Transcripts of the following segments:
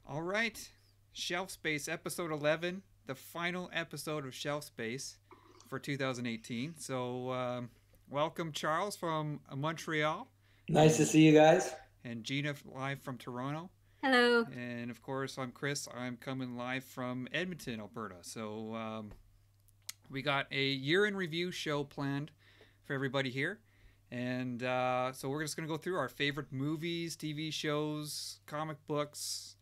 All right, Shelf Space episode 11, the final episode of Shelf Space for 2018. Welcome Charles from Montreal, Nice to and see you guys. Gina live from Toronto, Hello. and of course I'm Chris. I'm coming live from Edmonton, Alberta. We got a year in review show planned for everybody here. So we're just going to go through our favorite movies, TV shows, comic books,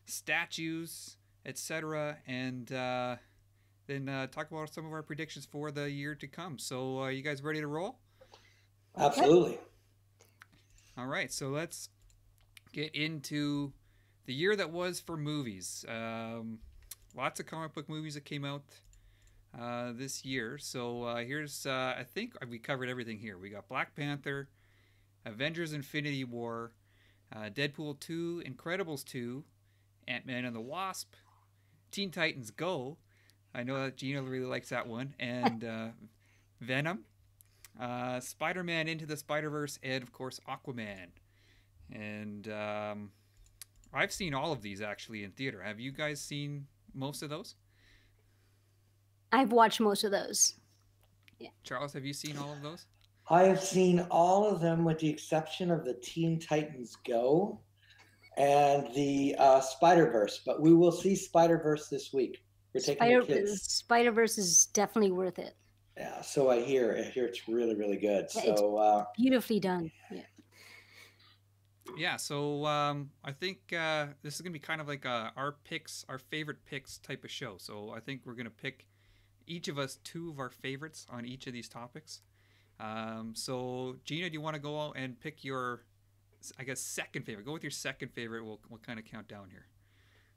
statues, etc., and then talk about some of our predictions for the year to come. You guys ready to roll? Yep. Absolutely. All right, so let's get into the year that was for movies. Lots of comic book movies that came out this year. Here's, I think we covered everything here. We got Black Panther, Avengers Infinity War, Deadpool 2, Incredibles 2, Ant-Man and the Wasp, Teen Titans Go. I know that Gina really likes that one. And Venom, Spider-Man Into the Spider-Verse, and of course Aquaman. And I've seen all of these actually in theater. Have you guys seen most of those? I've watched most of those. Yeah. Charles, have you seen all of those? I have seen all of them with the exception of the Teen Titans Go and the Spider-Verse, but we will see Spider-Verse this week. We're taking the kids. Spider-Verse is definitely worth it. Yeah, so I hear. I hear it's really, really good. Yeah, So beautifully done. Yeah. Yeah, I think this is gonna be kind of like our picks, our favorite picks type of show. So I think we're gonna pick each of us two of our favorites on each of these topics. Gina, do you want to go and pick your, I guess, second favorite? Go with your second favorite. We'll kind of count down here.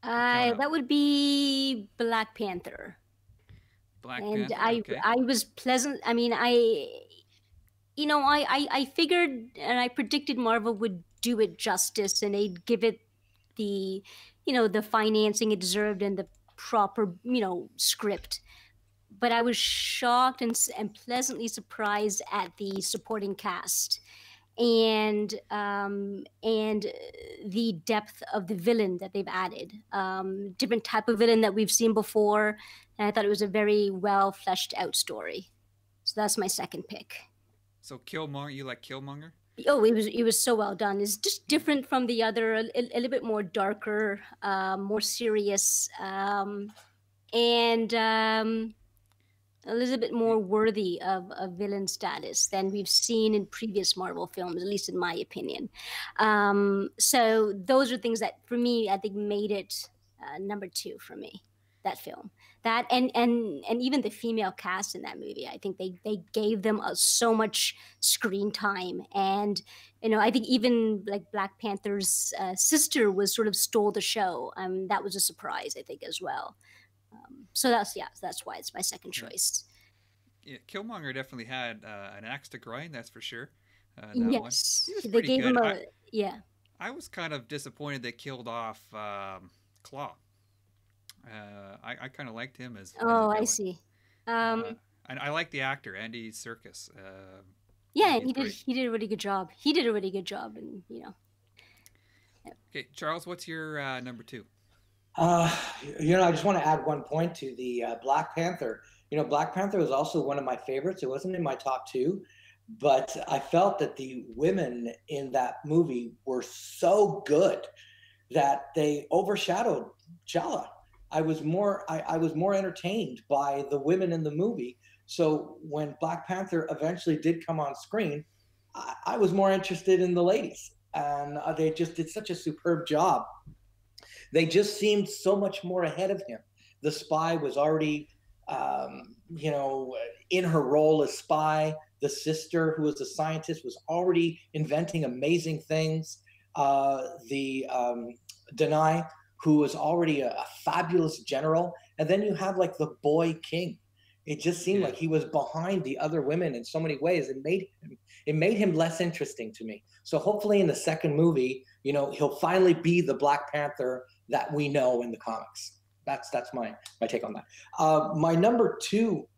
Count up. That would be Black Panther. Black And Panther. Okay. I was pleasant. I mean, I figured and I predicted Marvel would do it justice and they'd give it the, the financing it deserved and the proper, script. But I was shocked and pleasantly surprised at the supporting cast and the depth of the villain that they've added. Different type of villain that we've seen before, and I thought it was a very well fleshed out story. So that's my second pick. So Killmonger, you like Killmonger? Oh, it was so well done. It's just different from the other, a little bit more darker, more serious, and a little bit more worthy of a villain status than we've seen in previous Marvel films, at least in my opinion. So those are things that, for me, I think made it number 2 for me. That film, that and even the female cast in that movie, I think they gave them so much screen time, and I think even like Black Panther's sister was sort of stole the show. That was a surprise, I think, as well. So that's why it's my second choice. Yeah, Killmonger definitely had an axe to grind, that's for sure. Yes, they gave good. him yeah. I was kind of disappointed they killed off Claw. I kind of liked him as I see. And I like the actor Andy Serkis. Yeah, he did a really good job. He did a really good job, and Yeah. Okay, Charles, what's your number 2? I just want to add one point to the Black Panther. Black Panther was also one of my favorites. It wasn't in my top 2, but I felt that the women in that movie were so good that they overshadowed T'Challa. I was more entertained by the women in the movie. So when Black Panther eventually did come on screen, I was more interested in the ladies, and they just did such a superb job. They just seemed so much more ahead of him. The spy was already, in her role as spy. The sister, who was a scientist, was already inventing amazing things. Denai, who was already a fabulous general. And then you have like the boy king. It just seemed like he was behind the other women in so many ways. It made him less interesting to me. So hopefully in the second movie, he'll finally be the Black Panther that we know in the comics. That's my take on that. My number 2,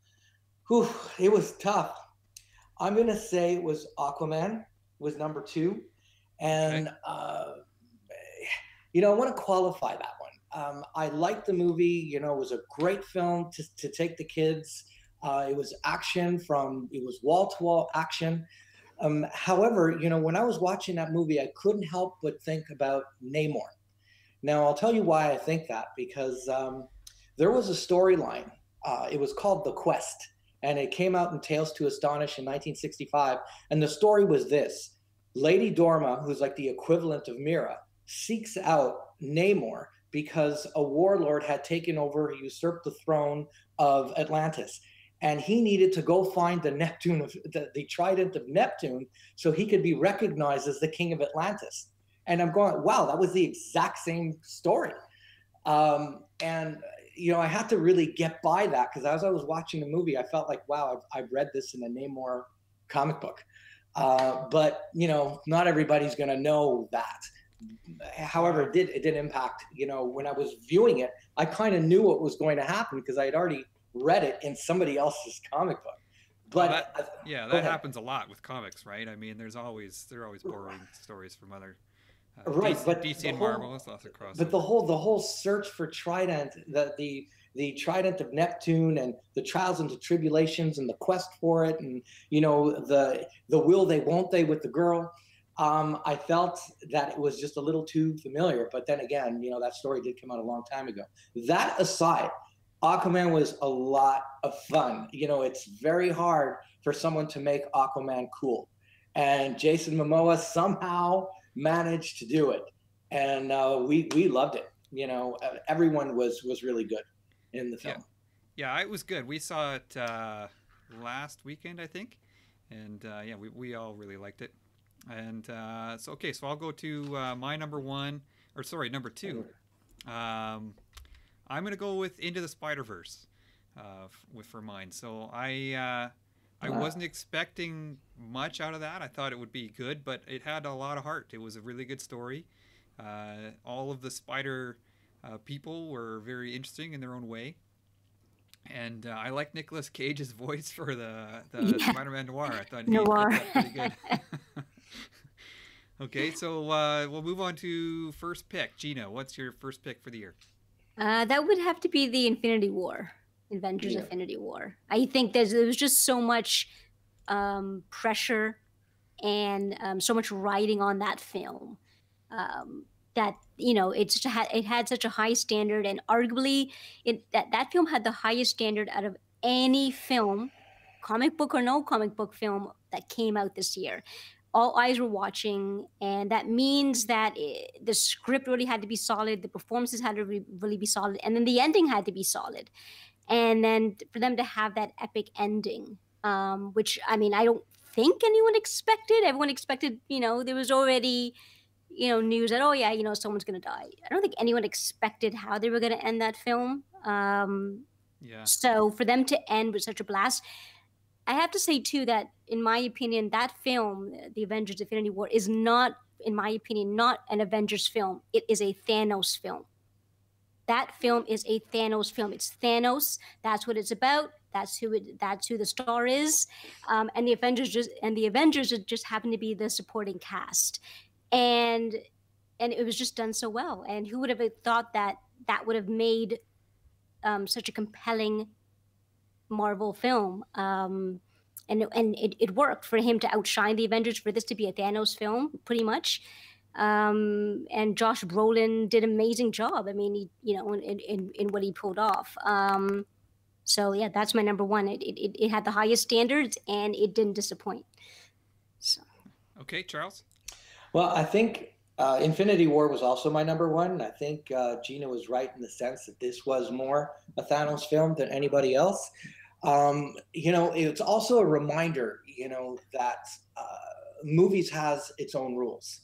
it was tough. I'm gonna say it was Aquaman was number 2, and I want to qualify that one. I liked the movie. You know, it was a great film to take the kids. It was action it was wall to wall action. However, you know, when I was watching that movie, I couldn't help but think about Namor. Now, I'll tell you why I think that, because there was a storyline. It was called The Quest, and it came out in Tales to Astonish in 1965. And the story was this: Lady Dorma, who's like the equivalent of Mira, seeks out Namor because a warlord had taken over, he usurped the throne of Atlantis. And he needed to go find the Neptune of the trident of Neptune so he could be recognized as the king of Atlantis. And I'm going, wow, that was the exact same story. And you know, I had to really get by that, because as I was watching the movie, I felt like, wow, I've read this in a Namor comic book. But you know, not everybody's going to know that. However, it did impact. You know, when I was viewing it, I kind of knew what was going to happen because I had already read it in somebody else's comic book. But that happens a lot with comics, right? I mean, they're always borrowing stories from other right, DC, but DC and Marvel. It's lots of crossover. But the whole search for Trident, the Trident of Neptune, and the trials and the tribulations, and the quest for it, and you know, the will they won't they with the girl. I felt that it was just a little too familiar. But then again, you know, that story did come out a long time ago. That aside, Aquaman was a lot of fun. You know, it's very hard for someone to make Aquaman cool. And Jason Momoa somehow managed to do it. And we loved it. You know, everyone was really good in the film. Yeah, it was good. We saw it last weekend, I think. And yeah, we all really liked it. And so I'll go to my number two. I'm gonna go with Into the Spider-Verse for mine. So I wasn't expecting much out of that. I thought it would be good, but it had a lot of heart. It was a really good story. All of the spider people were very interesting in their own way. And I like Nicolas Cage's voice for the Spider-Man Noir. I thought he did that pretty good. Okay, so we'll move on to first pick. Gina, what's your first pick for the year? That would have to be the Infinity War, Avengers Infinity War. I think there was just so much pressure and so much riding on that film that, you know, it had such a high standard, and arguably that film had the highest standard out of any film, comic book or no comic book film, that came out this year. All eyes were watching, and that means that the script really had to be solid, the performances had to really be solid, and then the ending had to be solid. And then for them to have that epic ending, which, I mean, I don't think anyone expected. Everyone expected, you know, there was already, you know, news that, oh yeah, you know, someone's going to die. I don't think anyone expected how they were going to end that film. So for them to end with such a blast, I have to say, too, that in my opinion, that film, The Avengers Infinity War, is not, in my opinion, not an Avengers film. It is a Thanos film. That film is a Thanos film. It's Thanos. That's what it's about. That's who the star is. And the Avengers just happen to be the supporting cast. And it was just done so well. And who would have thought that would have made such a compelling Marvel film, and it worked for him to outshine the Avengers, for this to be a Thanos film, pretty much. And Josh Brolin did an amazing job. I mean, he, you know, in what he pulled off. So yeah, that's my number one. It had the highest standards, and it didn't disappoint. So. Okay, Charles. Well, I think Infinity War was also my number one. I think Gina was right in the sense that this was more a Thanos film than anybody else. You know, it's also a reminder, you know, that movies has its own rules,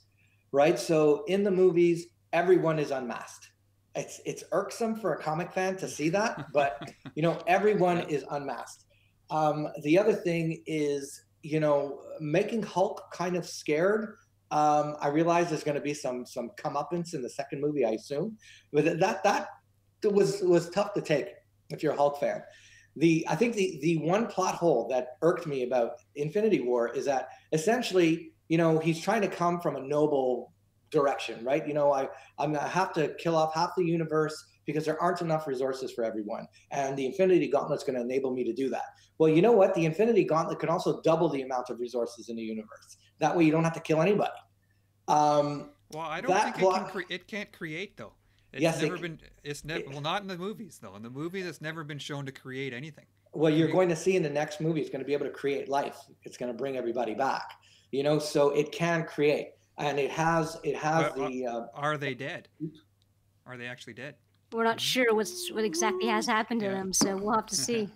right? So in the movies, everyone is unmasked. It's irksome for a comic fan to see that, but you know, everyone is unmasked. The other thing is, you know, making Hulk kind of scared. I realize there's going to be some comeuppance in the second movie, I assume, but that was tough to take if you're a Hulk fan. I think the one plot hole that irked me about Infinity War is that essentially, you know, he's trying to come from a noble direction, right? I'm gonna have to kill off half the universe because there aren't enough resources for everyone, and the Infinity Gauntlet's going to enable me to do that. Well, you know what? The Infinity Gauntlet can also double the amount of resources in the universe. That way, you don't have to kill anybody. Well, I don't think it can't create though. Yes, well, not in the movies though. In the movies, it's never been shown to create anything. Well, you're going to see in the next movie, it's going to be able to create life. It's going to bring everybody back. So it can create, and it has Are they dead? Are they actually dead? We're not sure what exactly has happened to them, so we'll have to see.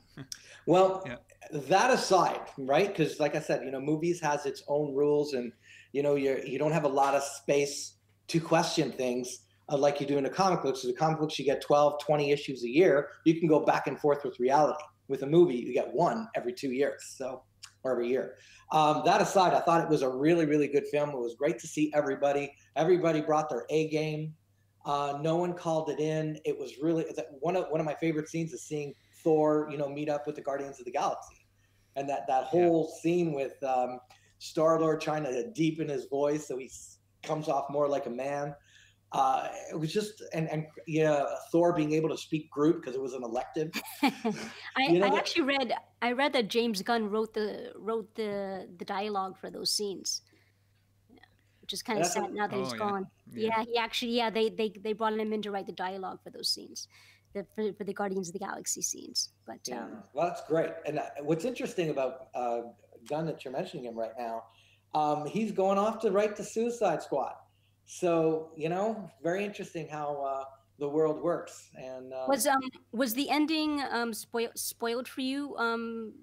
Well, that aside, right? Because like I said, movies has its own rules, and you don't have a lot of space to question things like you do in the comic books. So the comic books, you get 12, 20 issues a year. You can go back and forth with reality. With a movie, you get one every 2 years, or every year. That aside, I thought it was a really, really good film. It was great to see everybody. Everybody brought their A game. No one called it in. It was really one of my favorite scenes is seeing Thor, meet up with the Guardians of the Galaxy, and that whole scene with Star-Lord trying to deepen his voice so he comes off more like a man. It was just and Thor being able to speak Groot because it was an elective. I read that James Gunn wrote the dialogue for those scenes. Which is kind of sad now that he's gone. Yeah, he actually, they brought him in to write the dialogue for those scenes, for the Guardians of the Galaxy scenes. But well, that's great. And what's interesting about Gunn that you're mentioning him right now, he's going off to write the Suicide Squad. So very interesting how the world works. And was the ending spoiled for you,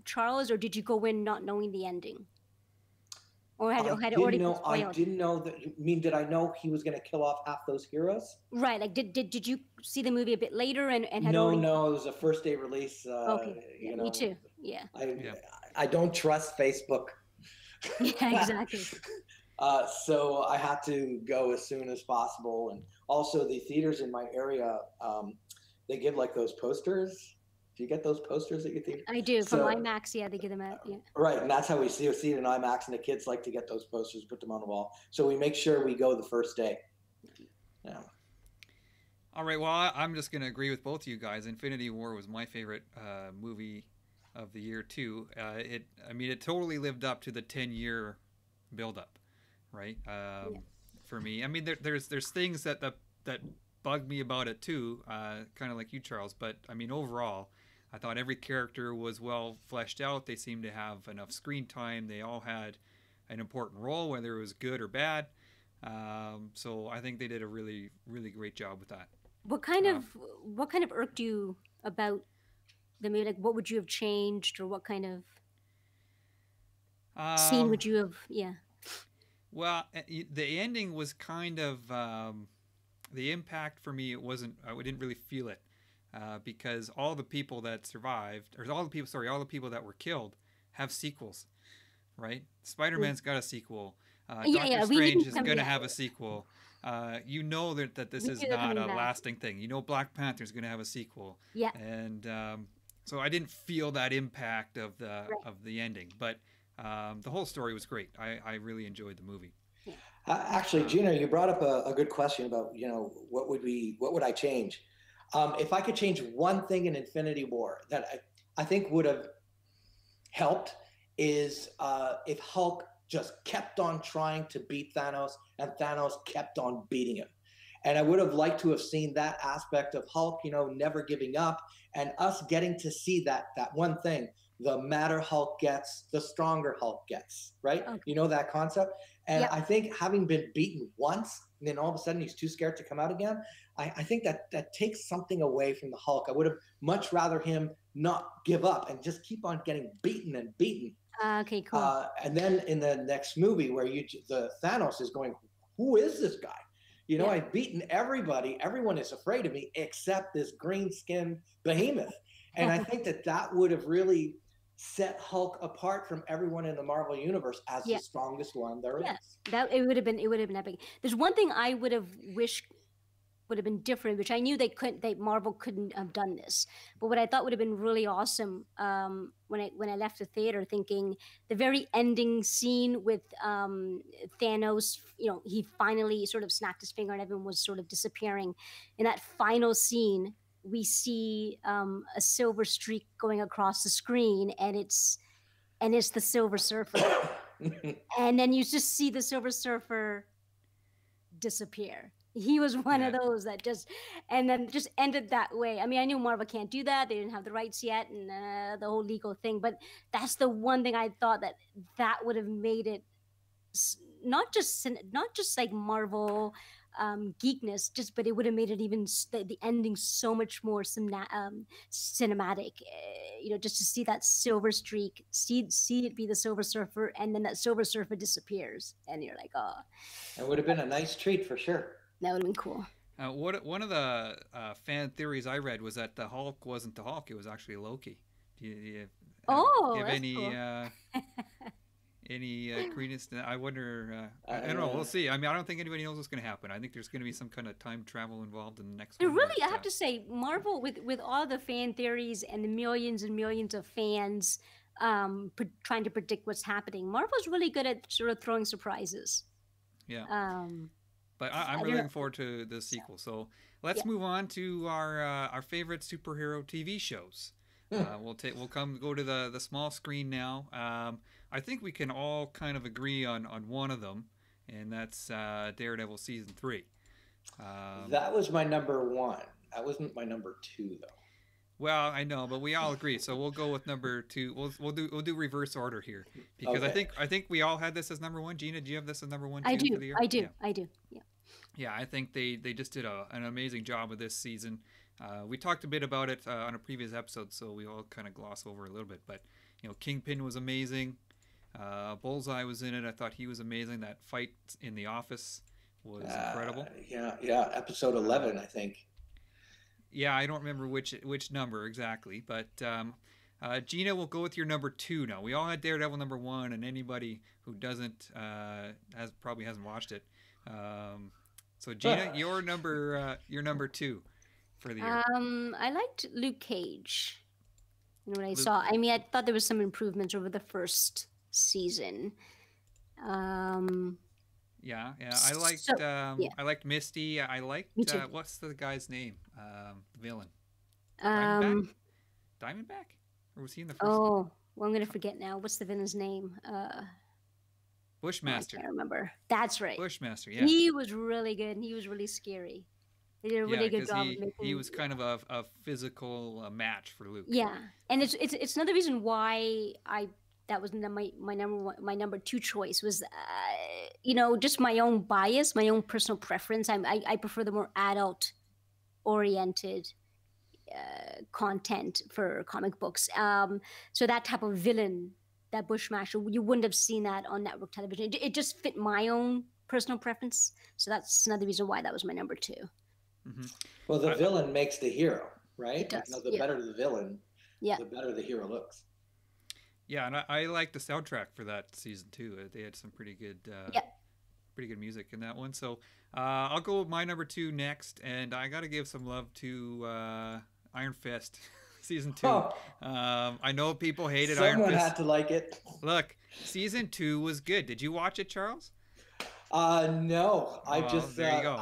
Charles, or did you go in not knowing the ending? Or had it already been spoiled? I didn't know that. Did I know he was going to kill off half those heroes? Right. Like, did you see the movie a bit later and had No, already... No, it was a first day release. Okay. Me too. Yeah. I don't trust Facebook. Yeah, exactly. So I had to go as soon as possible, and also the theaters in my area, they give like those posters. Do you get those posters at your theater? I do. From IMAX, yeah, they give them out. Yeah. Right, and that's how we see it in IMAX, and the kids like to get those posters, put them on the wall. So we make sure we go the first day. Yeah. All right, well, I'm just going to agree with both of you guys. Infinity War was my favorite movie of the year, too. It totally lived up to the 10-year build-up, right? For me. I mean, there's things that bug me about it, too, kind of like you, Charles. But, overall... I thought every character was well fleshed out. They seemed to have enough screen time. They all had an important role, whether it was good or bad. So I think they did a really, really great job with that. What kind of irked you about the movie? Like, what would you have changed, or what kind of scene would you have? Yeah. Well, the ending was kind of the impact for me. It wasn't. I didn't really feel it. Because all the people that survived, or all the people that were killed, have sequels, right? Spider-Man's got a sequel. Doctor Strange is going to have a sequel. That this is not a lasting thing. Black Panther's going to have a sequel. Yeah. And so I didn't feel that impact of the ending, but the whole story was great. I really enjoyed the movie. Actually, Gina, you brought up a good question about what would I change. If I could change one thing in Infinity War that I think would have helped is if Hulk just kept on trying to beat Thanos and Thanos kept on beating him. And I would have liked to have seen that aspect of Hulk, never giving up, and us getting to see that one thing. The madder Hulk gets, the stronger Hulk gets, right? Okay. That concept? And I think having been beaten once, and then all of a sudden he's too scared to come out again, I think that takes something away from the Hulk. I would have much rather him not give up and just keep on getting beaten and beaten. Okay, cool. And then in the next movie where the Thanos is going, who is this guy? I've beaten everybody. Everyone is afraid of me except this green-skinned behemoth. And I think that would have really set Hulk apart from everyone in the Marvel universe as the strongest one there is. It would have been epic. There's one thing I would have wished would have been different, which I knew Marvel couldn't have done this. But what I thought would have been really awesome, when I left the theater, thinking the very ending scene with Thanos, he finally sort of snapped his finger and everyone was sort of disappearing. In that final scene, we see a silver streak going across the screen, and it's the Silver Surfer. And then you just see the Silver Surfer disappear. He was one of those that just ended that way. I mean, I knew Marvel can't do that. They didn't have the rights yet, and the whole legal thing. But that's the one thing I thought that would have made it not just like Marvel geekness, but it would have made it even the ending so much more cinematic. Just to see that silver streak, see it be the Silver Surfer, and then that Silver Surfer disappears, and you're like, oh, it would have been a nice treat for sure. That would have been cool. One of the fan theories I read was that the Hulk wasn't the Hulk; it was actually Loki. Do you have any cool. any credence to that? I wonder. I don't know. We'll see. I mean, I don't think anybody knows what's going to happen. I think there's going to be some kind of time travel involved in the next one. Really, I have to say, Marvel, with all the fan theories and the millions and millions of fans trying to predict what's happening, Marvel's really good at sort of throwing surprises. Yeah. But I'm really looking forward to the sequel. So let's move on to our favorite superhero TV shows. We'll go to the small screen now. I think we can all kind of agree on one of them, and that's Daredevil season 3. That was my number 1. That wasn't my number 2 though. Well, I know, but we all agree, so we'll go with number 2. We'll do reverse order here, because okay. I think we all had this as number 1. Gina, do you have this as number 1 too? I do. For the year? I do. Yeah. I do. Yeah. Yeah, I think they just did an amazing job with this season. We talked a bit about it on a previous episode, so we all kind of gloss over a little bit. But Kingpin was amazing. Bullseye was in it. I thought he was amazing. That fight in the office was incredible. Yeah. Episode 11, I think. Yeah, I don't remember which number exactly, but Gina, we'll go with your number 2 now. We all had Daredevil number 1, and anybody who doesn't probably hasn't watched it. So Gina, your number 2 for the year. I liked Luke Cage. What I saw. I mean, I thought there was some improvements over the first season. Yeah. I liked Misty. I liked what's the guy's name? The villain. Diamondback? Or was he in the first? Oh, well, I'm gonna forget now. What's the villain's name? Bushmaster. I can't remember. That's right. Bushmaster. Yeah. He was really good, and he was really scary. They did a really good job. He was kind of a physical match for Luke. Yeah, and it's another reason why that was my number 2 choice was, just my own bias, my own personal preference. I prefer the more adult oriented content for comic books. So that type of villain, that Bushmaster, you wouldn't have seen that on network television. It just fit my own personal preference. So that's another reason why that was my number 2. Mm-hmm. Well, the villain makes the hero, right? It does, the better the villain, the better the hero looks. Yeah, and I like the soundtrack for that season too. They had some pretty good music in that one. So I'll go with my number 2 next, and I got to give some love to Iron Fist season 2. I know people hated Iron Fist. Someone had to like it. Look, season 2 was good. Did you watch it, Charles? No, I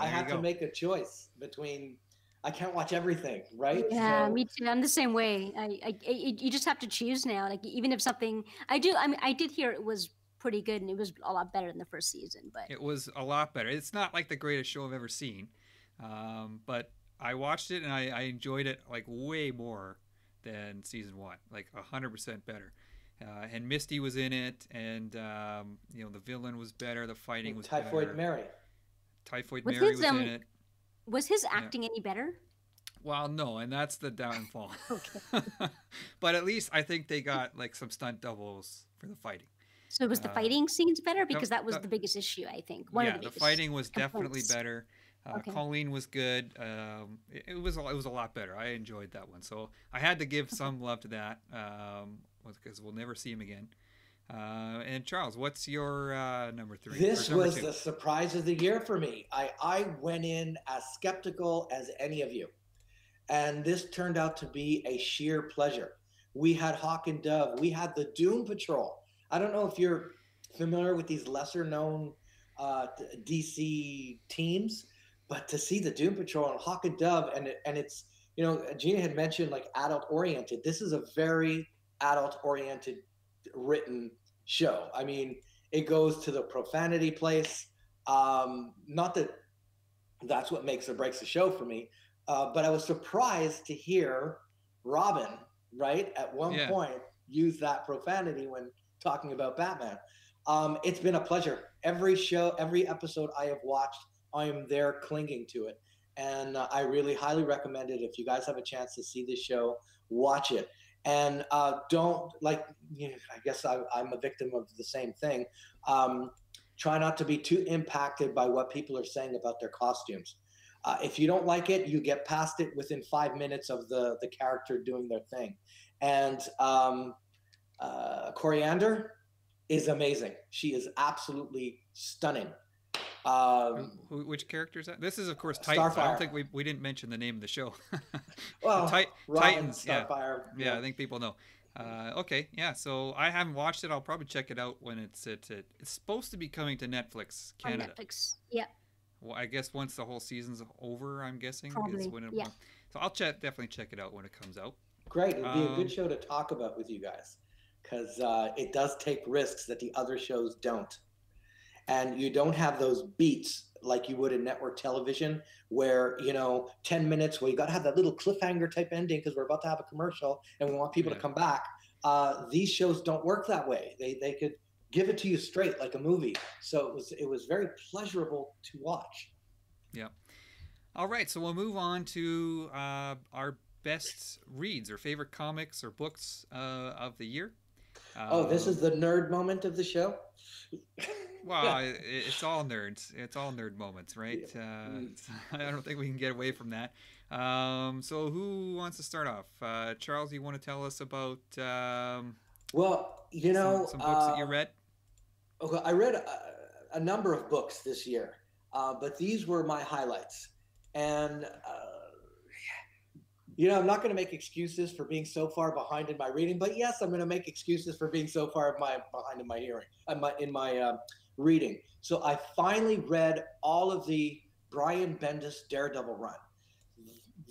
had to go. make a choice between. I can't watch everything, right? Yeah, me too. I'm the same way. You just have to choose now. Like, even if something I mean, I did hear it was pretty good, and it was a lot better than the first season. But it was a lot better. It's not like the greatest show I've ever seen, but I watched it and I enjoyed it like way more than season 1, like 100% better. And Misty was in it, and the villain was better. The fighting was Typhoid better. Mary. Typhoid Mary was in it. Was his acting any better? Well, no, and that's the downfall. Okay. But at least I think they got like some stunt doubles for the fighting. So was the fighting scenes better? Because that was the biggest issue, I think. The fighting was definitely better. Colleen was good. It was a lot better. I enjoyed that one. So I had to give some love to that because we'll never see him again. And Charles, what's your number three or This number was two? the surprise of the year for me. I went in as skeptical as any of you, and this turned out to be a sheer pleasure. We had Hawk and Dove. We had the Doom Patrol. I don't know if you're familiar with these lesser known DC teams, but to see the Doom Patrol and Hawk and Dove, and it's, Gina had mentioned like adult oriented. This is a very adult oriented written show. I mean, it goes to the profanity place. Not that that's what makes or breaks the show for me, but I was surprised to hear Robin, right, at one Yeah. point use that profanity when talking about Batman. It's been a pleasure. Every show, every episode I have watched, I am there clinging to it. And I really highly recommend it. If you guys have a chance to see this show, watch it. And don't, like, I guess I'm a victim of the same thing. Try not to be too impacted by what people are saying about their costumes. If you don't like it, you get past it within 5 minutes of the character doing their thing. And Coriander is amazing. She is absolutely stunning. Which character is that? This is, of course, Titans. Starfire. I don't think we didn't mention the name of the show. Well, Titans. Starfire. Yeah, I think people know. Okay, yeah. So I haven't watched it. I'll probably check it out when it's supposed to be coming to Netflix Canada. On Netflix. Yeah. Well, I guess once the whole season's over, I'm guessing Probably, is when it. yeah. So I'll definitely check it out when it comes out. Great. It'd be a good show to talk about with you guys, because it does take risks that the other shows don't. And you don't have those beats like you would in network television where, 10 minutes where you got to have that little cliffhanger type ending because we're about to have a commercial and we want people to come back. These shows don't work that way. They could give it to you straight like a movie. So it was very pleasurable to watch. Yeah. All right. So we'll move on to our best reads or favorite comics or books of the year. This is the nerd moment of the show. Well, it's all nerds. It's all nerd moments, right? I don't think we can get away from that. So who wants to start off? Charles, you want to tell us about some books that you read? Okay, I read a number of books this year, but these were my highlights. And I'm not going to make excuses for being so far behind in my reading, but yes, I'm going to make excuses for being so far behind in my hearing, in my reading. So I finally read all of the Brian Bendis Daredevil run.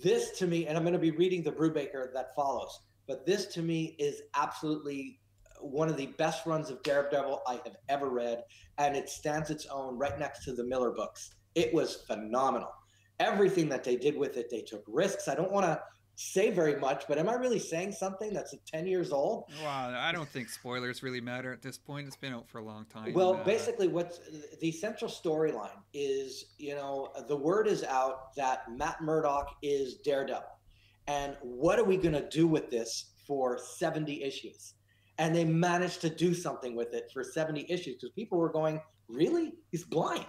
This to me, and I'm going to be reading the Brubaker that follows, but this to me is absolutely one of the best runs of Daredevil I have ever read, and it stands its own right next to the Miller books. It was phenomenal. Everything that they did with it, they took risks. I don't want to say very much, but am I really saying something that's 10 years old? Well, I don't think spoilers really matter at this point. It's been out for a long time. Well, basically what's the central storyline is, the word is out that Matt Murdock is Daredevil. And what are we going to do with this for 70 issues? And they managed to do something with it for 70 issues because people were going, really? He's blind.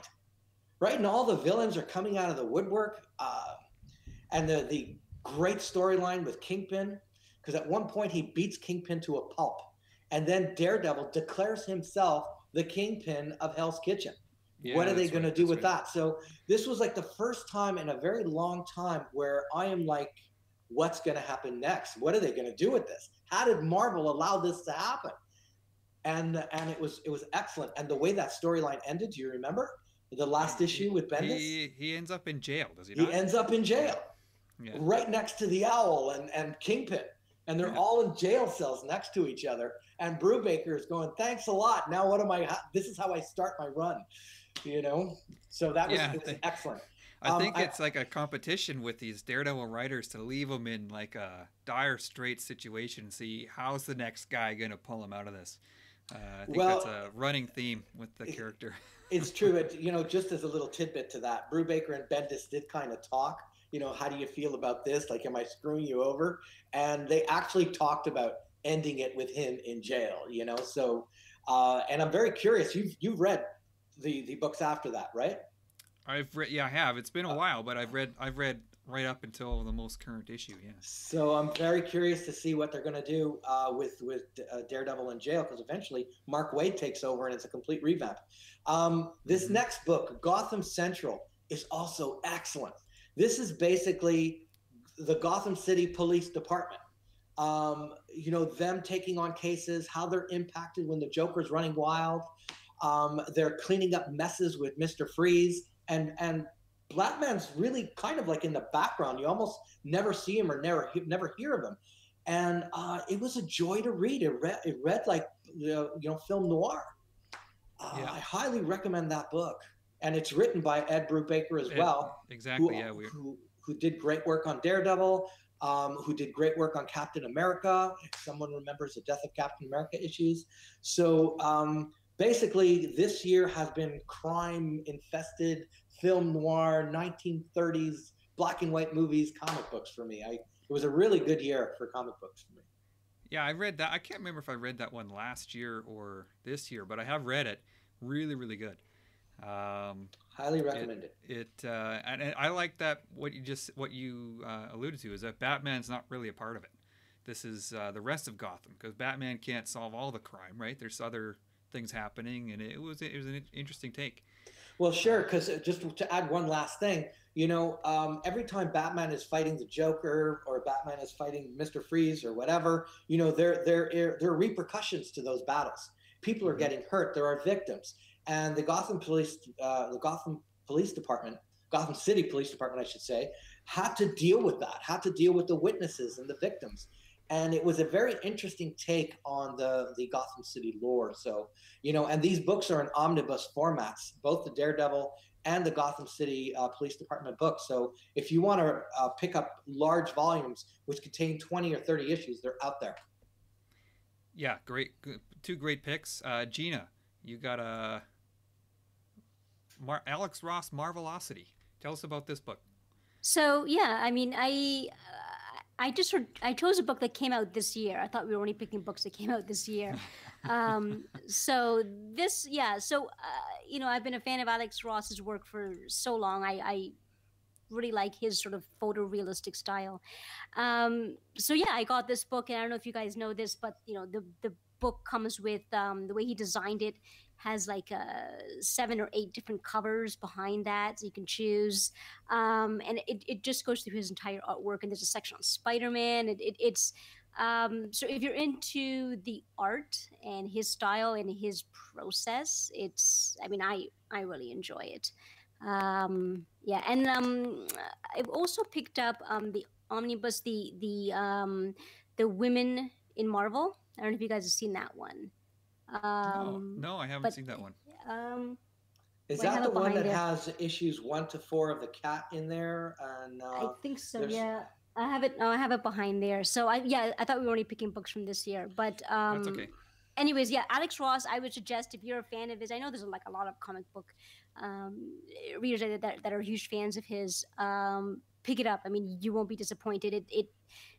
Right, and all the villains are coming out of the woodwork, and the great storyline with Kingpin, because at one point he beats Kingpin to a pulp, and then Daredevil declares himself the Kingpin of Hell's Kitchen. Yeah, what are they going to do with that? So this was like the first time in a very long time where I am like, what's going to happen next? What are they going to do with this? How did Marvel allow this to happen? And it was excellent. And the way that storyline ended, do you remember? The last issue with Bendis? He ends up in jail, does he not? He ends up in jail. Yeah. Right next to the Owl and Kingpin. And they're all in jail cells next to each other. And Brubaker is going, thanks a lot. Now this is how I start my run. So that was excellent. I think it's like a competition with these Daredevil writers to leave them in like a dire straits situation. See, how's the next guy going to pull him out of this? I think that's a running theme with the character. It's true. Just as a little tidbit to that, Brubaker and Bendis did kind of talk. How do you feel about this? Like, am I screwing you over? And they actually talked about ending it with him in jail. So, and I'm very curious. You've read the books after that, right? I've read. Yeah, I have. It's been a while, but I've read right up until the most current issue. Yeah. So I'm very curious to see what they're going to do with Daredevil in jail, because eventually Mark Waid takes over and it's a complete revamp. This next book, Gotham Central, is also excellent. This is basically the Gotham City Police Department. Them taking on cases, how they're impacted when the Joker's running wild. They're cleaning up messes with Mr. Freeze, and Batman's really kind of like in the background. You almost never see him or never hear of him. And it was a joy to read. It read like film noir. I highly recommend that book, and it's written by Ed Brubaker as well. Exactly. Who did great work on Daredevil. Who did great work on Captain America. If someone remembers the Death of Captain America issues. So basically, this year has been crime-infested film noir, 1930s black and white movies, comic books for me. It was a really good year for comic books for me. Yeah, I read that. I can't remember if I read that one last year or this year, but I have read it. Really, really good. Highly recommend it. And I like that what you alluded to is that Batman's not really a part of it. This is the rest of Gotham, because Batman can't solve all the crime, right? There's other things happening, and it was an interesting take. Well, sure, because just to add one last thing, every time Batman is fighting the Joker or Batman is fighting Mr. Freeze or whatever, there are repercussions to those battles. People are getting hurt. There are victims. And the Gotham Police Department, Gotham City Police Department, I should say, had to deal with that, had to deal with the witnesses and the victims. And it was a very interesting take on the Gotham City lore. So, and these books are in omnibus formats, both the Daredevil and the Gotham City Police Department books. So if you want to pick up large volumes, which contain 20 or 30 issues, they're out there. Yeah, great. Two great picks. Gina, you got Alex Ross Marvelocity. Tell us about this book. So yeah, I mean, I chose a book that came out this year. I thought we were only picking books that came out this year. So I've been a fan of Alex Ross's work for so long. I really like his sort of photorealistic style. I got this book, and I don't know if you guys know this, but the book comes with the way he designed it has like 7 or 8 different covers behind that, so you can choose, and it just goes through his entire artwork. And there's a section on Spider-Man. It's so if you're into the art and his style and his process, I really enjoy it. And I've also picked up the omnibus, the Women in Marvel. I don't know if you guys have seen that one. No, I haven't seen that one. Is that the one that has issues 1 to 4 of the cat in there? And I think so. Yeah, I have it. No, I have it behind there. So I thought we were only picking books from this year, but that's okay. Anyways, yeah, Alex Ross, I would suggest if you're a fan of his. I know there's like a lot of comic book readers that are huge fans of his. Pick it up. I mean, you won't be disappointed. I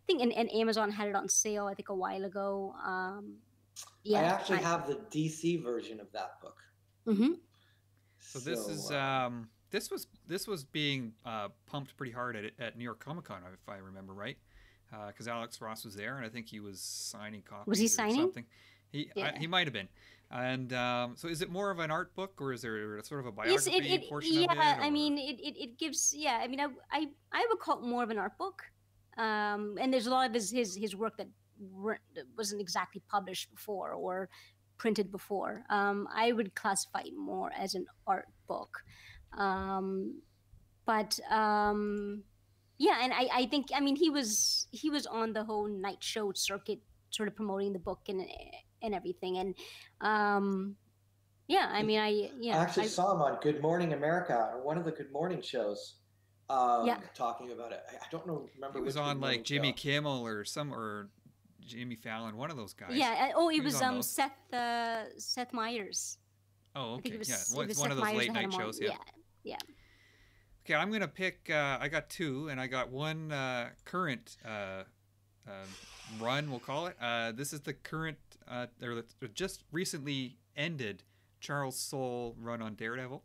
think and Amazon had it on sale, I think, a while ago. I actually have the DC version of that book. Mm-hmm. So this was being pumped pretty hard at New York Comic Con, if I remember right, because Alex Ross was there, and I think he was signing copies. Was he signing? Something. He might have been. And so is it more of an art book, or is there sort of a biography portion of it? Yeah, I mean, it gives. Yeah, I mean, I would call it more of an art book. And there's a lot of his work that wasn't exactly published before or printed before. I would classify it more as an art book. And I think, I mean, he was on the whole night show circuit, sort of promoting the book and everything. And I actually saw him on Good Morning America, or one of the Good Morning shows. Talking about it. I don't know. Remember, he was on like Jimmy Kimmel or Jimmy Fallon, one of those guys. Yeah. It was Seth Meyers. Oh, okay. One of those late night shows. Yeah. Okay, I'm gonna pick. I got 2, and I got one current run. We'll call it. This is the current, or just recently ended Charles Soule run on Daredevil.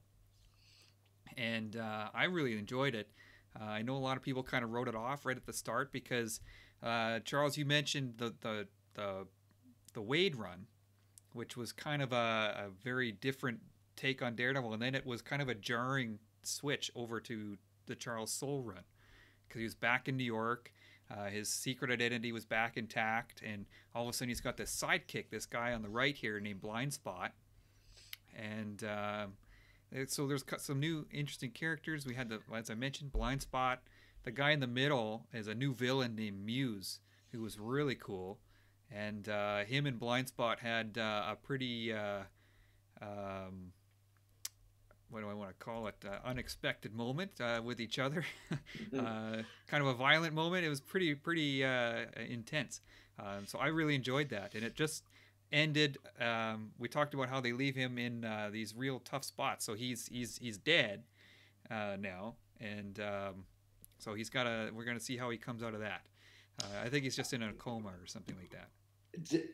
And I really enjoyed it. I know a lot of people kind of wrote it off right at the start because Charles, you mentioned the Wade run, which was kind of a very different take on Daredevil, and then it was kind of a jarring switch over to the Charles Soule run because he was back in New York. His secret identity was back intact, and all of a sudden he's got this sidekick, this guy on the right here named Blind Spot, and so there's some new interesting characters. We had as I mentioned, Blind Spot. The guy in the middle is a new villain named Muse, who was really cool, and him and Blind Spot had a pretty what do I want to call it? Unexpected moment with each other. Kind of a violent moment. It was pretty intense. So I really enjoyed that, and it just ended. We talked about how they leave him in these real tough spots. So he's dead now, and so he's got to. We're gonna see how he comes out of that. I think he's just in a coma or something like that.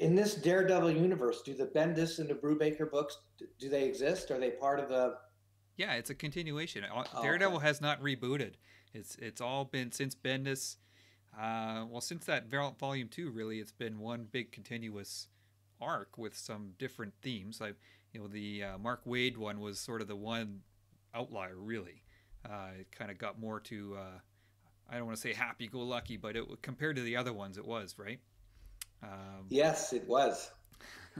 In this Daredevil universe, do the Bendis and the Brubaker books, do they exist? Are they part of the... Yeah, it's a continuation. Daredevil has not rebooted. It's all been since Bendis. Since that volume 2, really, it's been one big continuous arc with some different themes. Like, the Mark Waid one was sort of the one outlier, really. It kind of got more to, I don't want to say happy-go-lucky, but compared to the other ones, it was, right? Yes, it was.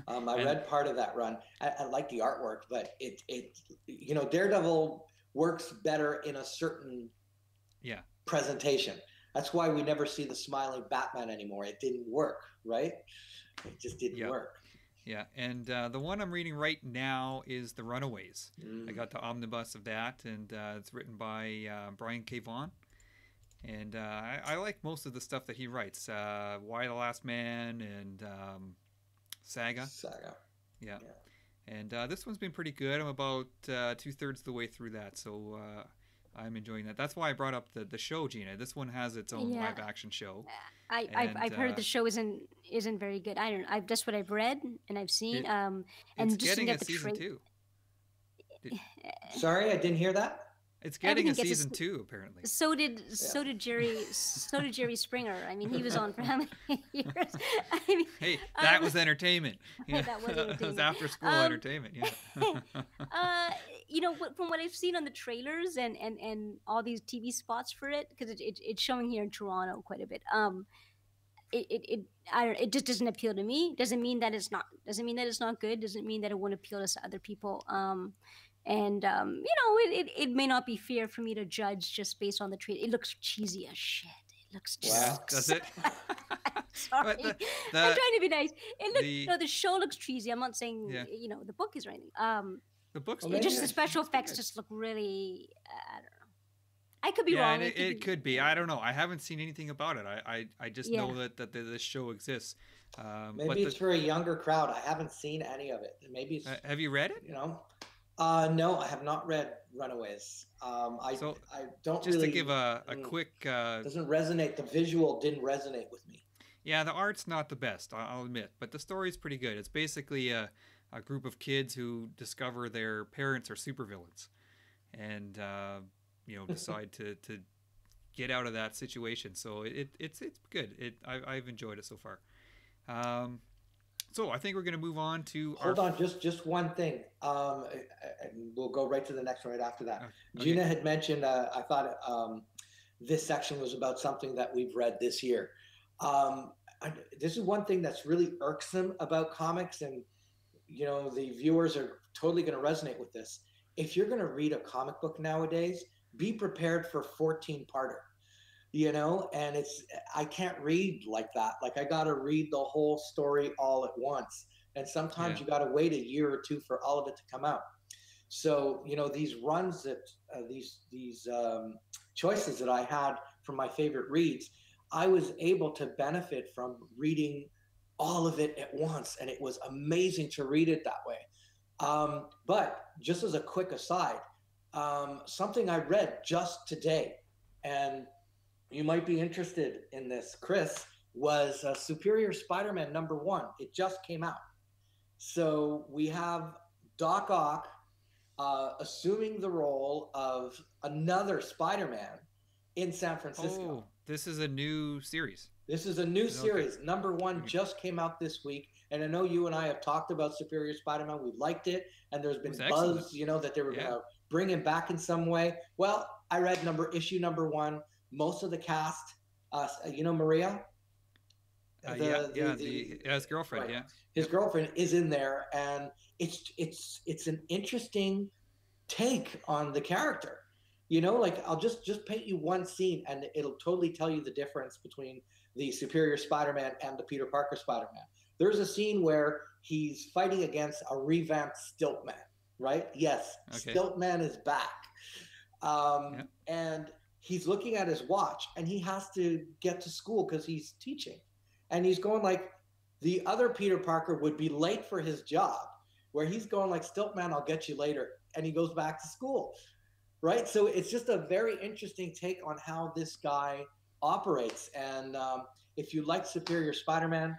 I read part of that run. I like the artwork, but it Daredevil works better in a certain presentation. That's why we never see the smiling Batman anymore. It didn't work, right? It just didn't work. Yeah, and the one I'm reading right now is The Runaways. I got the omnibus of that, and it's written by Brian K. Vaughan. And I like most of the stuff that he writes. Why the Last Man and... Saga. Yeah. And this one's been pretty good. I'm about 2/3 the way through that, so I'm enjoying that. That's why I brought up the show, Gina. This one has its own live action show. I've heard the show isn't very good. I don't know. That's what I've read and I've seen. And it's just getting a season 2. Sorry, I didn't hear that. It's getting a season 2, apparently. So did Jerry Springer. I mean, he was on for how many years? I mean, hey, that was entertainment. Yeah. That was entertainment. That was after school entertainment. Yeah. From what I've seen on the trailers and all these TV spots for it, because it's showing here in Toronto quite a bit. It just doesn't appeal to me. Doesn't mean that it's not. Doesn't mean that it's not good. Doesn't mean that it won't appeal to other people. It may not be fair for me to judge just based on the trailer. It looks cheesy as shit. It looks just... Wow, does it? Sorry. I'm trying to be nice. The show looks cheesy. I'm not saying, the book is or anything. The book's the special effects just look really, I don't know. I could be wrong. It could be. I don't know. I haven't seen anything about it. I just know that this show exists. Maybe it's for a younger crowd. I haven't seen any of it. Maybe it's... have you read it? No, I have not read Runaways. I don't just really... to give a quick... doesn't resonate. The visual didn't resonate with me. Yeah, the art's not the best, I'll admit. But the story's pretty good. It's basically a group of kids who discover their parents are supervillains. And, decide to get out of that situation. So it's good. I've enjoyed it so far. So I think we're going to move on to Hold on, just one thing. And we'll go right to the next one right after that. Okay. Gina had mentioned, I thought this section was about something that we've read this year. This is one thing that's really irksome about comics, and the viewers are totally going to resonate with this. If you're going to read a comic book nowadays, be prepared for 14-parter. And I can't read like that. Like, I got to read the whole story all at once. And sometimes you got to wait a year or two for all of it to come out. So, these runs that, these choices that I had from my favorite reads, I was able to benefit from reading all of it at once. And it was amazing to read it that way. But just as a quick aside, something I read just today, and you might be interested in this, Chris, was Superior Spider-Man #1. It just came out. So we have Doc Ock assuming the role of another Spider-Man, in San Francisco. Oh, this is a new series. This is a new Okay. series. Number one Okay. just came out this week. And I know you and I have talked about Superior Spider-Man. We liked it. And there's It was been excellent. buzz, that they were going Yeah. to bring him back in some way. Well, I read issue number one. Most of the cast, Maria, His girlfriend. right, Yeah. his Yep. girlfriend is in there. And it's an interesting take on the character. Like I'll just paint you one scene and it'll totally tell you the difference between the Superior Spider-Man and the Peter Parker Spider-Man. There's a scene where he's fighting against a revamped Stiltman, right? Yes, Okay. Stiltman is back. And he's looking at his watch and he has to get to school because he's teaching. And he's going like, the other Peter Parker would be late for his job, where he's going like, Stiltman, I'll get you later. And he goes back to school, right? So it's just a very interesting take on how this guy operates. And if you like Superior Spider-Man,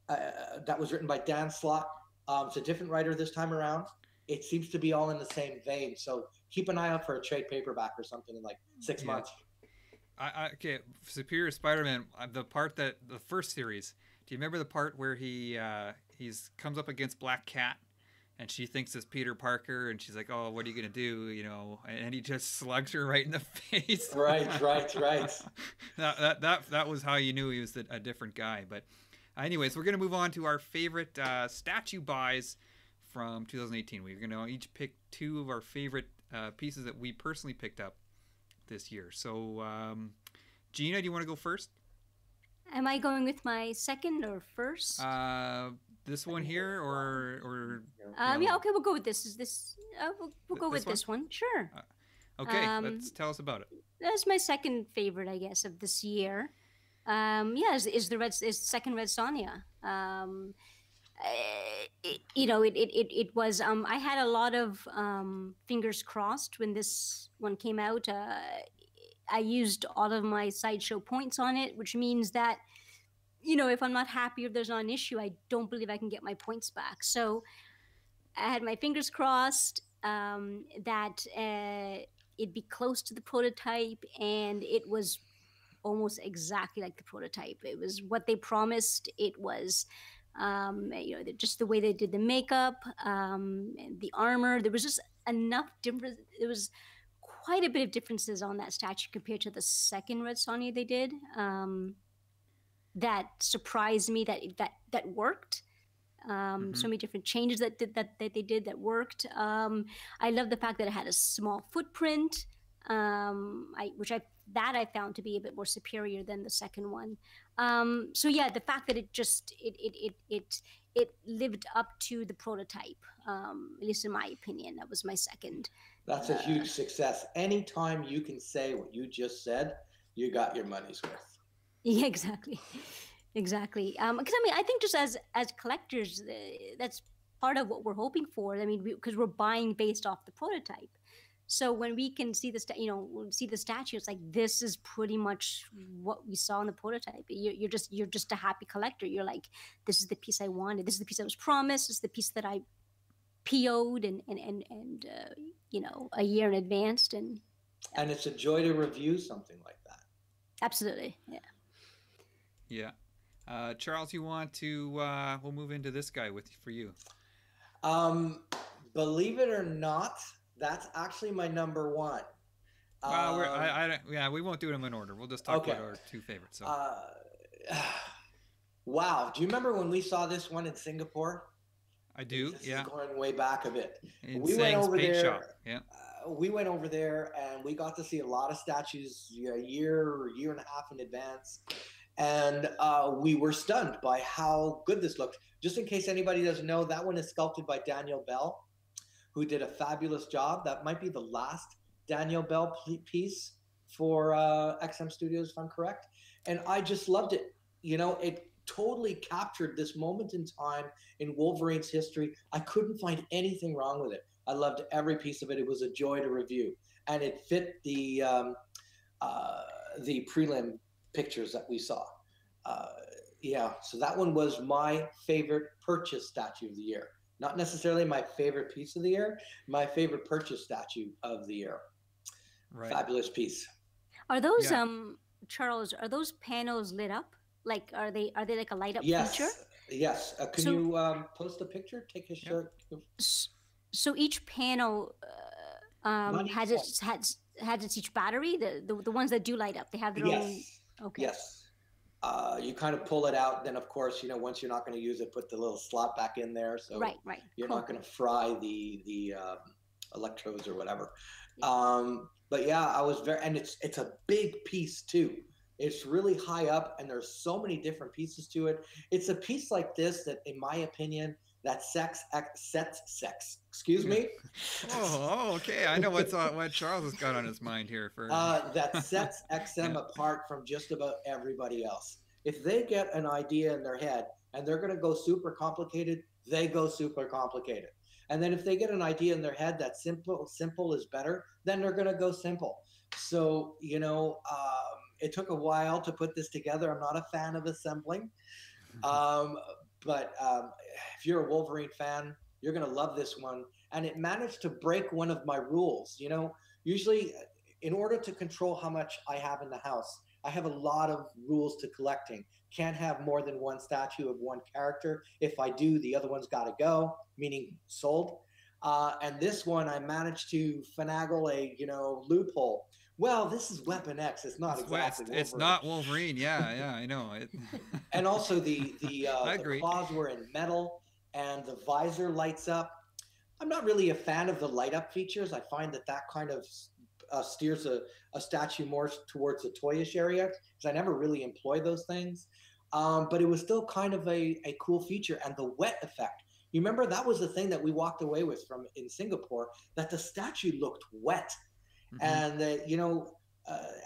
that was written by Dan Slott. It's a different writer this time around. It seems to be all in the same vein. So keep an eye out for a trade paperback or something in like 6 months. Okay, Superior Spider-Man. The first series. Do you remember the part where he's comes up against Black Cat, and she thinks it's Peter Parker, and she's like, "Oh, what are you gonna do?" And he just slugs her right in the face. Right. that was how you knew he was a different guy. But, anyways, we're gonna move on to our favorite statue buys from 2018. We're gonna each pick two of our favorite pieces that we personally picked up this year. So, Gina, do you want to go first? Am I going with my second or first? This one here, or yeah, okay, we'll go with this. Is this? We'll go with this one. Sure. Okay, let's tell us about it. That's my second favorite, I guess, of this year. Is second Red Sonja. It was. I had a lot of fingers crossed when this one came out. I used all of my sideshow points on it, which means that, if I'm not happy or there's not an issue, I don't believe I can get my points back. So I had my fingers crossed that it'd be close to the prototype, and it was almost exactly like the prototype. It was what they promised. It was, just the way they did the makeup, and the armor. There was just enough difference. There was quite a bit of differences on that statue compared to the second Red Sonja they did. That surprised me that worked. So many different changes that they did that worked. I love the fact that it had a small footprint, which I found to be a bit more superior than the second one. So yeah, the fact that it lived up to the prototype, at least in my opinion. That was my second. That's a huge success. Anytime you can say what you just said, you got your money's worth. Yeah, exactly. Because I think just as collectors, that's part of what we're hoping for. I mean, because we're buying based off the prototype. So when we can see the statue, it's like, this is pretty much what we saw in the prototype. You're just a happy collector. You're like, this is the piece I wanted. This is the piece I was promised. This is the piece that I PO'd and a year in advance. And it's a joy to review something like that. Absolutely, yeah. Yeah. Charles, you want to? We'll move into this guy for you. Believe it or not, that's actually my number one. We won't do them in order. We'll just talk about our two favorites. So. Wow. Do you remember when we saw this one in Singapore? I do. This yeah. is going way back a bit. We went over there. Shop. Yeah. We went over there and we got to see a lot of statues a year or year and a half in advance. And we were stunned by how good this looked. Just in case anybody doesn't know, that one is sculpted by Daniel Bell, who did a fabulous job. That might be the last Daniel Bell piece for XM Studios, if I'm correct. And I just loved it. It totally captured this moment in time in Wolverine's history. I couldn't find anything wrong with it. I loved every piece of it. It was a joy to review. And it fit the prelim pictures that we saw. So that one was my favorite purchase statue of the year. Not necessarily my favorite piece of the year, my favorite purchase statue of the year. Right. Fabulous piece. Are those Yeah. Charles? Are those panels lit up? Like, are they like a light up feature? Yes, yes. Can So you post a picture? Take a Yep. short. s- so each panel Not has each one. its each battery. The ones that do light up, they have their own. Yes, Okay. yes. You kind of pull it out. Then, of course, once you're not going to use it, put the little slot back in there, so Right. Right. you're Cool. not going to fry the electrodes or whatever. Yeah. But yeah, I was very, and it's a big piece too. It's really high up, and there's so many different pieces to it. It's a piece like this that, in my opinion, that sets sex. Excuse me. Okay. I know what Charles has got on his mind here for. That sets XM Yeah. apart from just about everybody else. If they get an idea in their head and they're going to go super complicated, they go super complicated. And then if they get an idea in their head that simple is better, then they're going to go simple. So, it took a while to put this together. I'm not a fan of assembling. Um, but if you're a Wolverine fan, you're going to love this one. And it managed to break one of my rules. Usually, in order to control how much I have in the house, I have a lot of rules to collecting. Can't have more than one statue of one character. If I do, the other one's got to go, meaning sold. And this one, I managed to finagle a loophole. Well, this is Weapon X. It's not exactly Wolverine. It's not Wolverine. Yeah, I know it. And also the I the agree. claws were in metal, and the visor lights up. I'm not really a fan of the light up features. I find that kind of steers a statue more towards the toyish area because I never really employ those things. But it was still kind of a cool feature, and the wet effect. You remember that was the thing that we walked away with from in Singapore, that the statue looked wet. Mm-hmm. And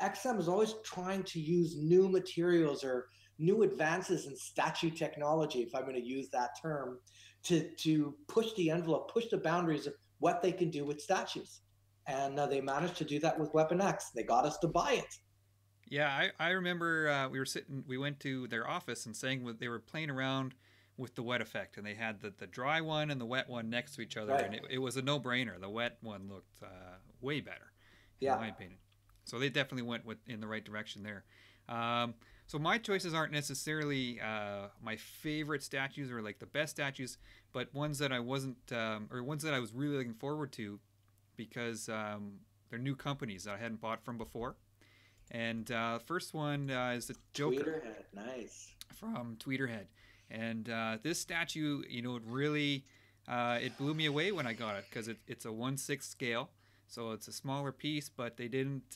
XM is always trying to use new materials or new advances in statue technology, if I'm going to use that term, to push the envelope, push the boundaries of what they can do with statues. And they managed to do that with Weapon X. They got us to buy it. Yeah, I remember we went to their office and they were playing around with the wet effect, and they had the dry one and the wet one next to each other, Right. and it was a no-brainer. The wet one looked way better, in Yeah. my opinion. So they definitely went in the right direction there. So my choices aren't necessarily my favorite statues or like the best statues, but ones that I wasn't, or ones that I was really looking forward to because they're new companies that I hadn't bought from before. And first one is the Joker. Tweederhead, nice. From Tweederhead. And this statue, it really it blew me away when I got it because it's a 1/6 scale, so it's a smaller piece, but they didn't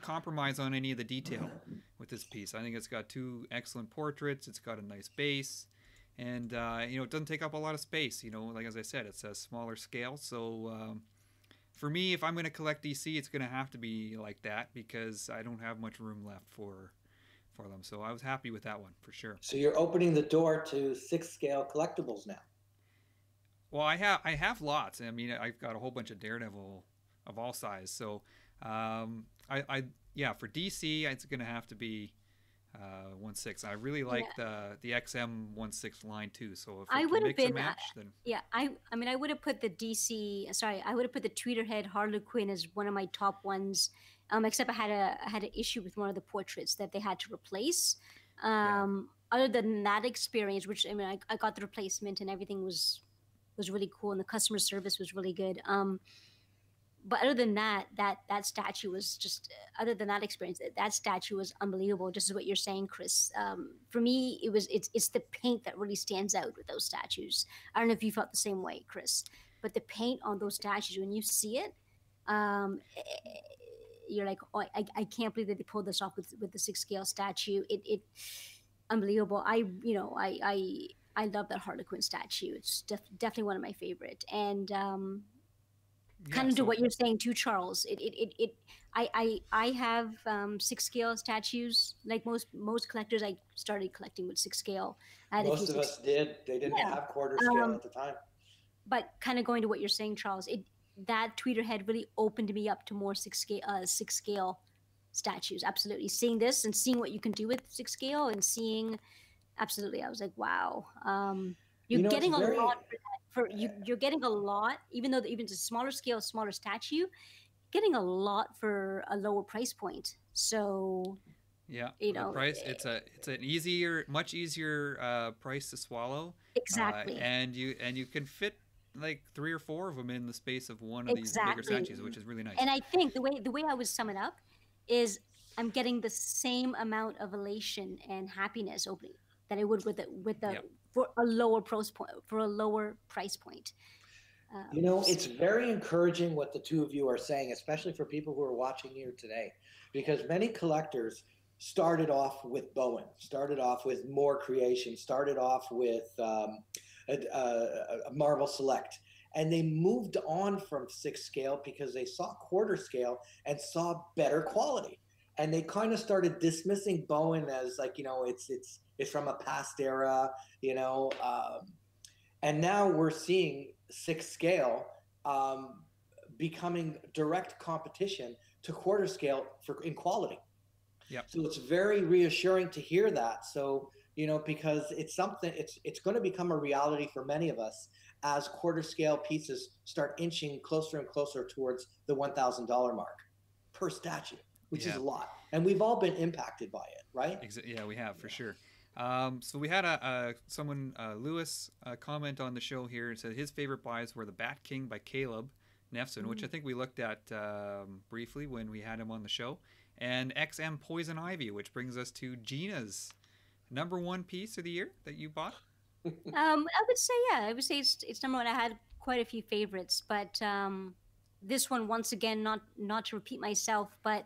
compromise on any of the detail with this piece. I think it's got two excellent portraits. It's got a nice base, and it doesn't take up a lot of space. Like as I said, it's a smaller scale, so. For me, if I'm going to collect DC, it's going to have to be like that because I don't have much room left for them. So I was happy with that one for sure. So you're opening the door to 6-scale collectibles now. Well, I have lots. I mean, I've got a whole bunch of Daredevil of all size. So for DC, it's going to have to be 1/6. I really like the XM 1/6 line too. So if I we would can have mix and been match, then I mean I would have put the DC I would have put the Tweederhead Harley Quinn as one of my top ones, except I had an issue with one of the portraits that they had to replace. Other than that experience, which I mean I got the replacement and everything was really cool and the customer service was really good. But other than that statue was just, other than that experience, that statue was unbelievable. Just as what you're saying, Chris. For me, it's the paint that really stands out with those statues. I don't know if you felt the same way, Chris, but the paint on those statues, when you see it, you're like, oh, I can't believe that they pulled this off with the 6-scale statue. It unbelievable. I love that Harley Quinn statue. It's definitely one of my favorite. And kind of to what you're saying too, Charles. I have 6-scale statues. Like most collectors, I started collecting with 6-scale. Most of us did. They didn't have quarter scale at the time. But kind of going to what you're saying, Charles, that Tweederhead really opened me up to more 6-scale statues. Absolutely, seeing this and seeing what you can do with 6-scale and seeing, absolutely, I was like, wow. You're getting a lot for that. You're getting a lot, even though even it's a smaller scale, smaller statue. getting a lot for a lower price point. So Yeah, you the know, price it's an easier, much easier price to swallow, exactly, and you can fit like three or four of them in the space of one of these bigger exactly. statues, which is really nice. And I think the way I would sum it up is I'm getting the same amount of elation and happiness opening that I would with the Yeah, for a lower price point. It's very encouraging what the two of you are saying, especially for people who are watching here today, because many collectors started off with Bowen, started off with more creation, started off with a Marvel Select, and they moved on from 6 scale because they saw quarter scale and saw better quality. And they kind of started dismissing Bowen as like, it's from a past era, you know. And now we're seeing 6 scale um, becoming direct competition to quarter scale in quality. yep, So it's very reassuring to hear that. So, because it's something, it's going to become a reality for many of us as quarter scale pieces start inching closer and closer towards the $1,000 mark per statue, which is yeah. a lot. And we've all been impacted by it, right? Yeah, we have for Yeah. sure. So we had someone Lewis comment on the show here and said his favorite buys were the Bat King by Caleb Nefson, which I think we looked at briefly when we had him on the show, and XM Poison Ivy, which brings us to Gina's number one piece of the year that you bought. I would say, yeah, I would say it's number one. I had quite a few favorites, but this one, once again, not to repeat myself, but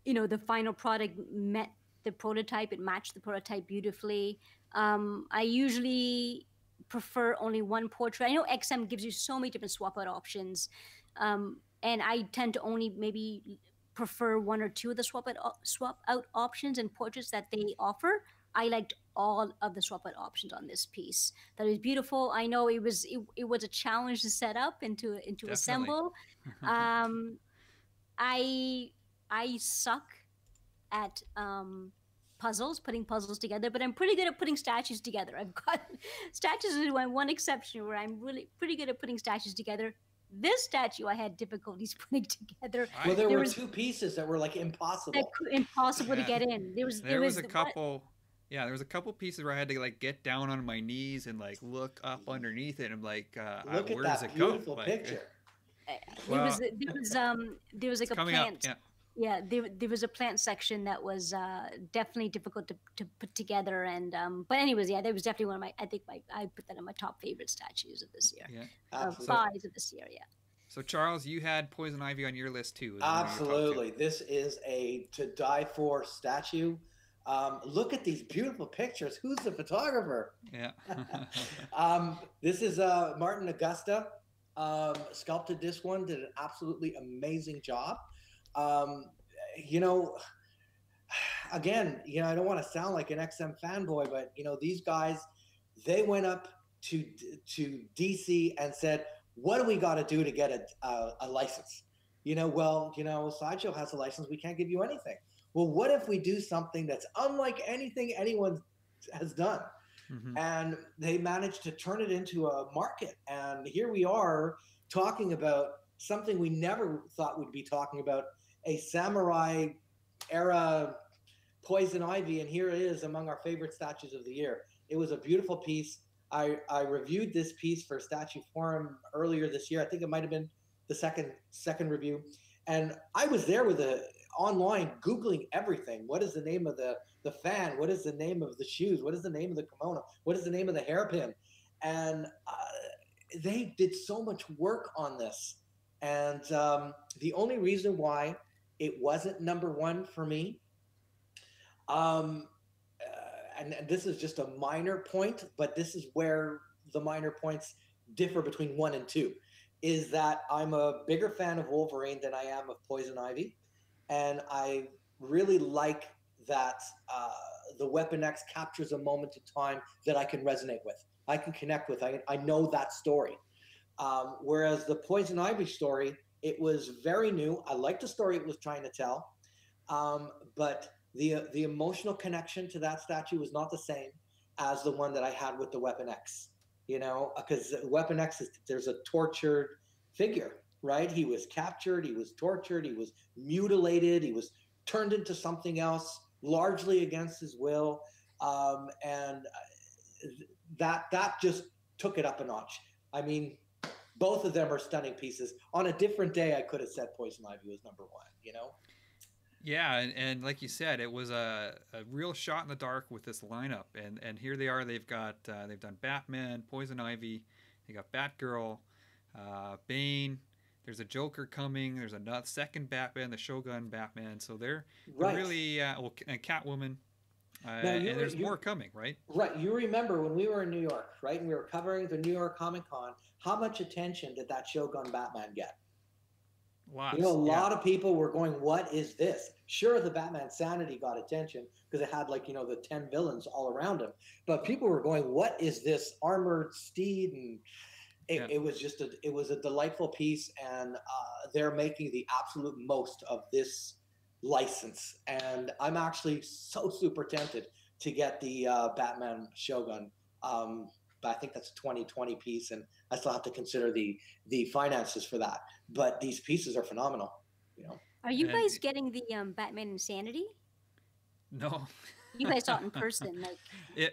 the final product met the prototype. It matched the prototype beautifully. I usually prefer only one portrait. I know XM gives you so many different swap out options, and I tend to only maybe prefer one or two of the swap out options and portraits that they offer. I liked all of the swap out options on this piece. That was beautiful. I know it was a challenge to set up and to Definitely. assemble. Um, I I suck at putting puzzles together, but I'm pretty good at putting statues together. I've got statues is my one exception where I'm really pretty good at putting statues together. This statue I had difficulties putting together. Well, I there There were was two pieces that were like like impossible. impossible to yeah. get in. There was there There was was a what couple. Yeah, there was a couple pieces where I had to like get down on my knees and like look up underneath it. And I'm like, Look at where does that it go? beautiful Like, picture. well, there was it's like a coming up. plant. Yeah, Yeah, there was a plant section that was definitely difficult to put together, and but anyways, yeah, there was definitely one of my I put that in my top favorite statues of this year, yeah. of So, Absolutely. buys of this year. Yeah. so Charles, you had Poison Ivy on your list too. Is one of your top two. Absolutely. This is a to die for statue. Look at these beautiful pictures. Who's the photographer? Yeah. This is Martin Augusta. Sculpted this one, did an absolutely amazing job. Um, you know, again, I don't want to sound like an XM fanboy, but these guys, they went up to DC and said, "What do we got to do to get a license?" Sideshow has a license. We can't give you anything. Well, what if we do something that's unlike anything anyone has done? Mm-hmm. And they managed to turn it into a market. And here we are talking about something we never thought we'd be talking about, a samurai era poison ivy, and here it is among our favorite statues of the year. It was a beautiful piece. I reviewed this piece for Statue Forum earlier this year. I think it might have been the second review, and I was there with online googling everything. What is the name of the fan? What is the name of the shoes? What is the name of the kimono? What is the name of the hairpin? And they did so much work on this, and the only reason why it wasn't number one for me, and this is just a minor point, but this is where the minor points differ between one and two, is that I'm a bigger fan of Wolverine than I am of Poison Ivy. And I really like that the Weapon X captures a moment in time that I can resonate with. I can connect with. I know that story. Whereas the Poison Ivy story, it was very new. I liked the story it was trying to tell, but the emotional connection to that statue was not the same as the one that I had with the Weapon X. Because Weapon X there's a tortured figure right? He was captured, he was tortured, he was mutilated, he was turned into something else, largely against his will, and that just took it up a notch. I mean, both of them are stunning pieces. On a different day, I could have said Poison Ivy was number one. You know. Yeah, and like you said, it was a real shot in the dark with this lineup, and here they are. They've done Batman, Poison Ivy, they got Batgirl, Bane. There's a Joker coming. There's a second Batman, the Shogun Batman. So they're really and Catwoman. And there's more coming, right? Right. You remember when we were in New York, right? And we were covering the New York Comic Con. How much attention did that Shogun Batman get? Lots. You know, a lot of people were going, "What is this?" Sure, the Batman Sanity got attention because it had, like, you know, the 10 villains all around him. But people were going, "What is this armored steed?" And it was just it was a delightful piece, and they're making the absolute most of this license. And I'm actually so super tempted to get the Batman Shogun. But I think that's a 2020 piece, and I still have to consider the finances for that. But these pieces are phenomenal. You know. Are you guys getting the Batman Insanity? No. You guys saw it in person, like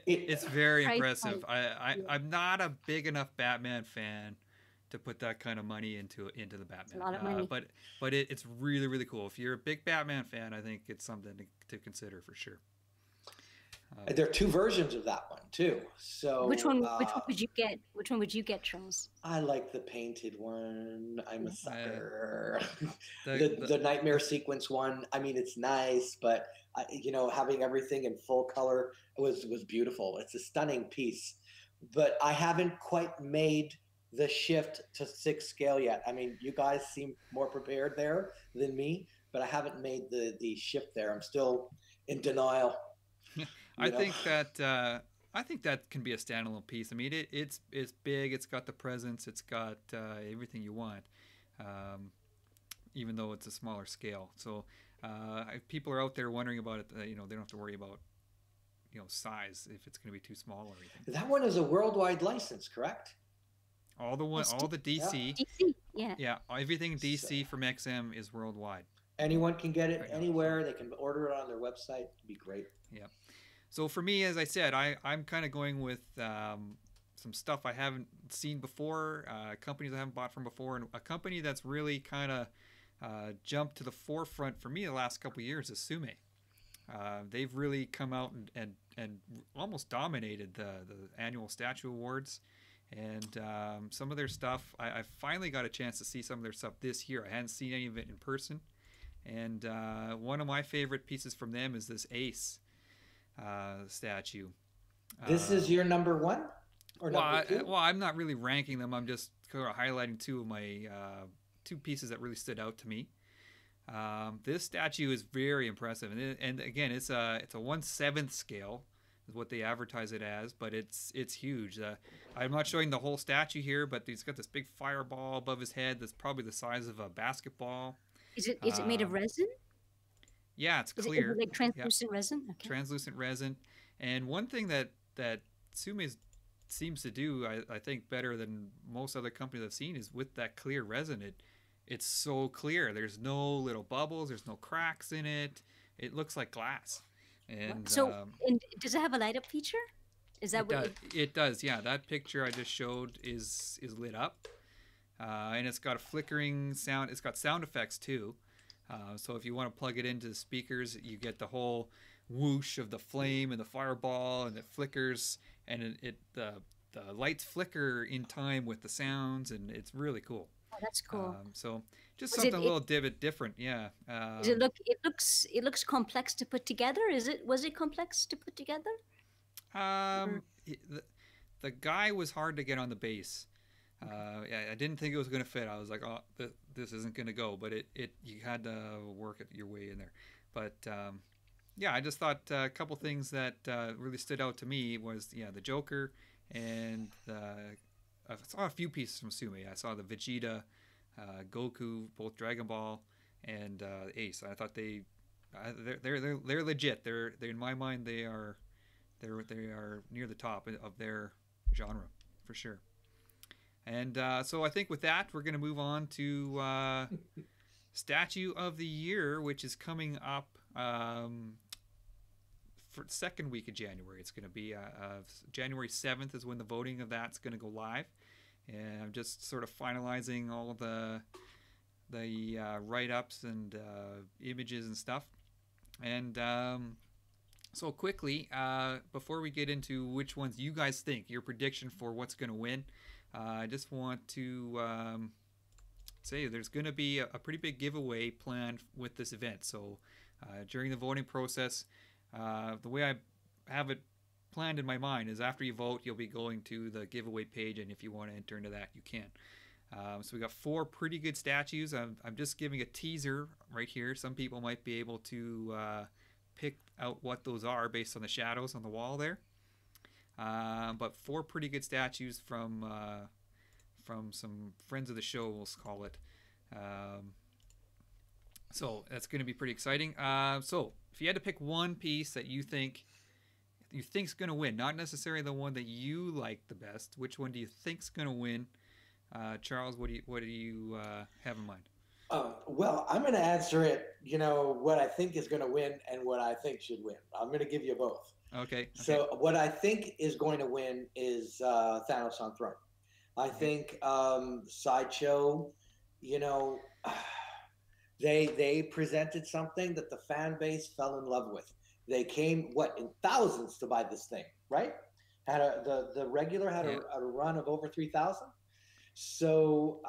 it's very impressive. I'm not a big enough Batman fan to put that kind of money into the Batman. It's a lot of money. But it's really, really cool. If you're a big Batman fan, I think it's something to consider for sure. There are two versions of that one too. So which one would you get? Which one would you get, Charles? I like the painted one. I'm a sucker. The nightmare sequence one. I mean, it's nice, but you know, having everything in full color was beautiful. It's a stunning piece, but I haven't quite made the shift to 6 scale yet. I mean, you guys seem more prepared there than me, but I haven't made the shift there. I'm still in denial. I think that can be a standalone piece. I mean, it's big. It's got the presence. It's got everything you want, even though it's a smaller scale. So if people are out there wondering about it, you know, they don't have to worry about, you know, size if it's going to be too small or anything. That one is a worldwide license, correct? All the DC. Yeah. Yeah, everything DC from XM is worldwide. Anyone can get it anywhere. They can order it on their website. It'd be great. Yeah. So for me, as I said, I'm kind of going with some stuff I haven't seen before, companies I haven't bought from before, and a company that's really kind of jumped to the forefront for me the last couple of years is Sume. They've really come out and almost dominated the annual statue awards, and some of their stuff. I finally got a chance to see some of their stuff this year. I hadn't seen any of it in person, and one of my favorite pieces from them is this Ace statue. This is your number one or number two? Well, I'm not really ranking them. I'm just kind of highlighting two of my two pieces that really stood out to me. This statue is very impressive, and again, it's a 1/7 scale is what they advertise it as, but it's huge. I'm not showing the whole statue here, but he's got this big fireball above his head that's probably the size of a basketball. Is it made of resin? Yeah, it's clear. Is it like translucent resin? Okay. Translucent resin. And one thing that Sume seems to do, I think, better than most other companies I've seen is with that clear resin. It's so clear. There's no little bubbles. There's no cracks in it. It looks like glass. And and does it have a light up feature? Is that it does? Yeah, that picture I just showed is lit up, and it's got a flickering sound. It's got sound effects too. So if you want to plug it into the speakers, you get the whole whoosh of the flame and the fireball, and it flickers, and the lights flicker in time with the sounds, and it's really cool. Oh, that's cool. So just something a little different, yeah. Does it look? It looks complex to put together. Was it complex to put together? The guy was hard to get on the base. I didn't think it was going to fit. I was like, oh, this isn't going to go. But you had to work your way in there. But yeah, I just thought a couple things that really stood out to me was the Joker, and I saw a few pieces from Sume. I saw the Vegeta, Goku, both Dragon Ball, and Ace. I thought they're legit. They're in my mind they are near the top of their genre for sure. And so I think with that, we're going to move on to Statue of the Year, which is coming up for second week of January. It's going to be January 7th is when the voting of that's going to go live. And I'm just sort of finalizing all the write-ups and images and stuff. And so quickly, before we get into which ones you guys think, your prediction for what's going to win, I just want to say there's going to be a pretty big giveaway planned with this event. So during the voting process, the way I have it planned in my mind is after you vote, you'll be going to the giveaway page, and if you want to enter into that, you can. So we got 4 pretty good statues. I'm just giving a teaser right here. Some people might be able to pick out what those are based on the shadows on the wall there. But 4 pretty good statues from some friends of the show, we'll call it. So that's going to be pretty exciting. So if you had to pick one piece that you think's going to win, not necessarily the one that you like the best, which one do you think's going to win? Charles, what do you have in mind? Well, I'm going to answer it, what I think is going to win and what I think should win. I'm going to give you both. Okay. So what I think is going to win is Thanos on Throne. I think Sideshow, they presented something that the fan base fell in love with. They came, in thousands to buy this thing, right? The regular had a run of over 3,000. So,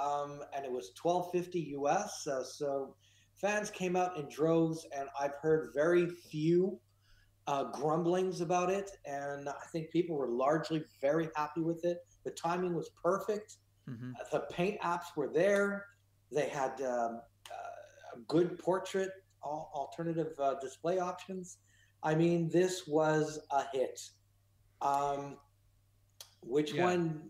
and it was $12.50 US. So fans came out in droves, and I've heard very few grumblings about it. And I think people were largely very happy with it. The timing was perfect. Mm-hmm. The paint apps were there. They had a good portrait, alternative display options. I mean, this was a hit. Which one?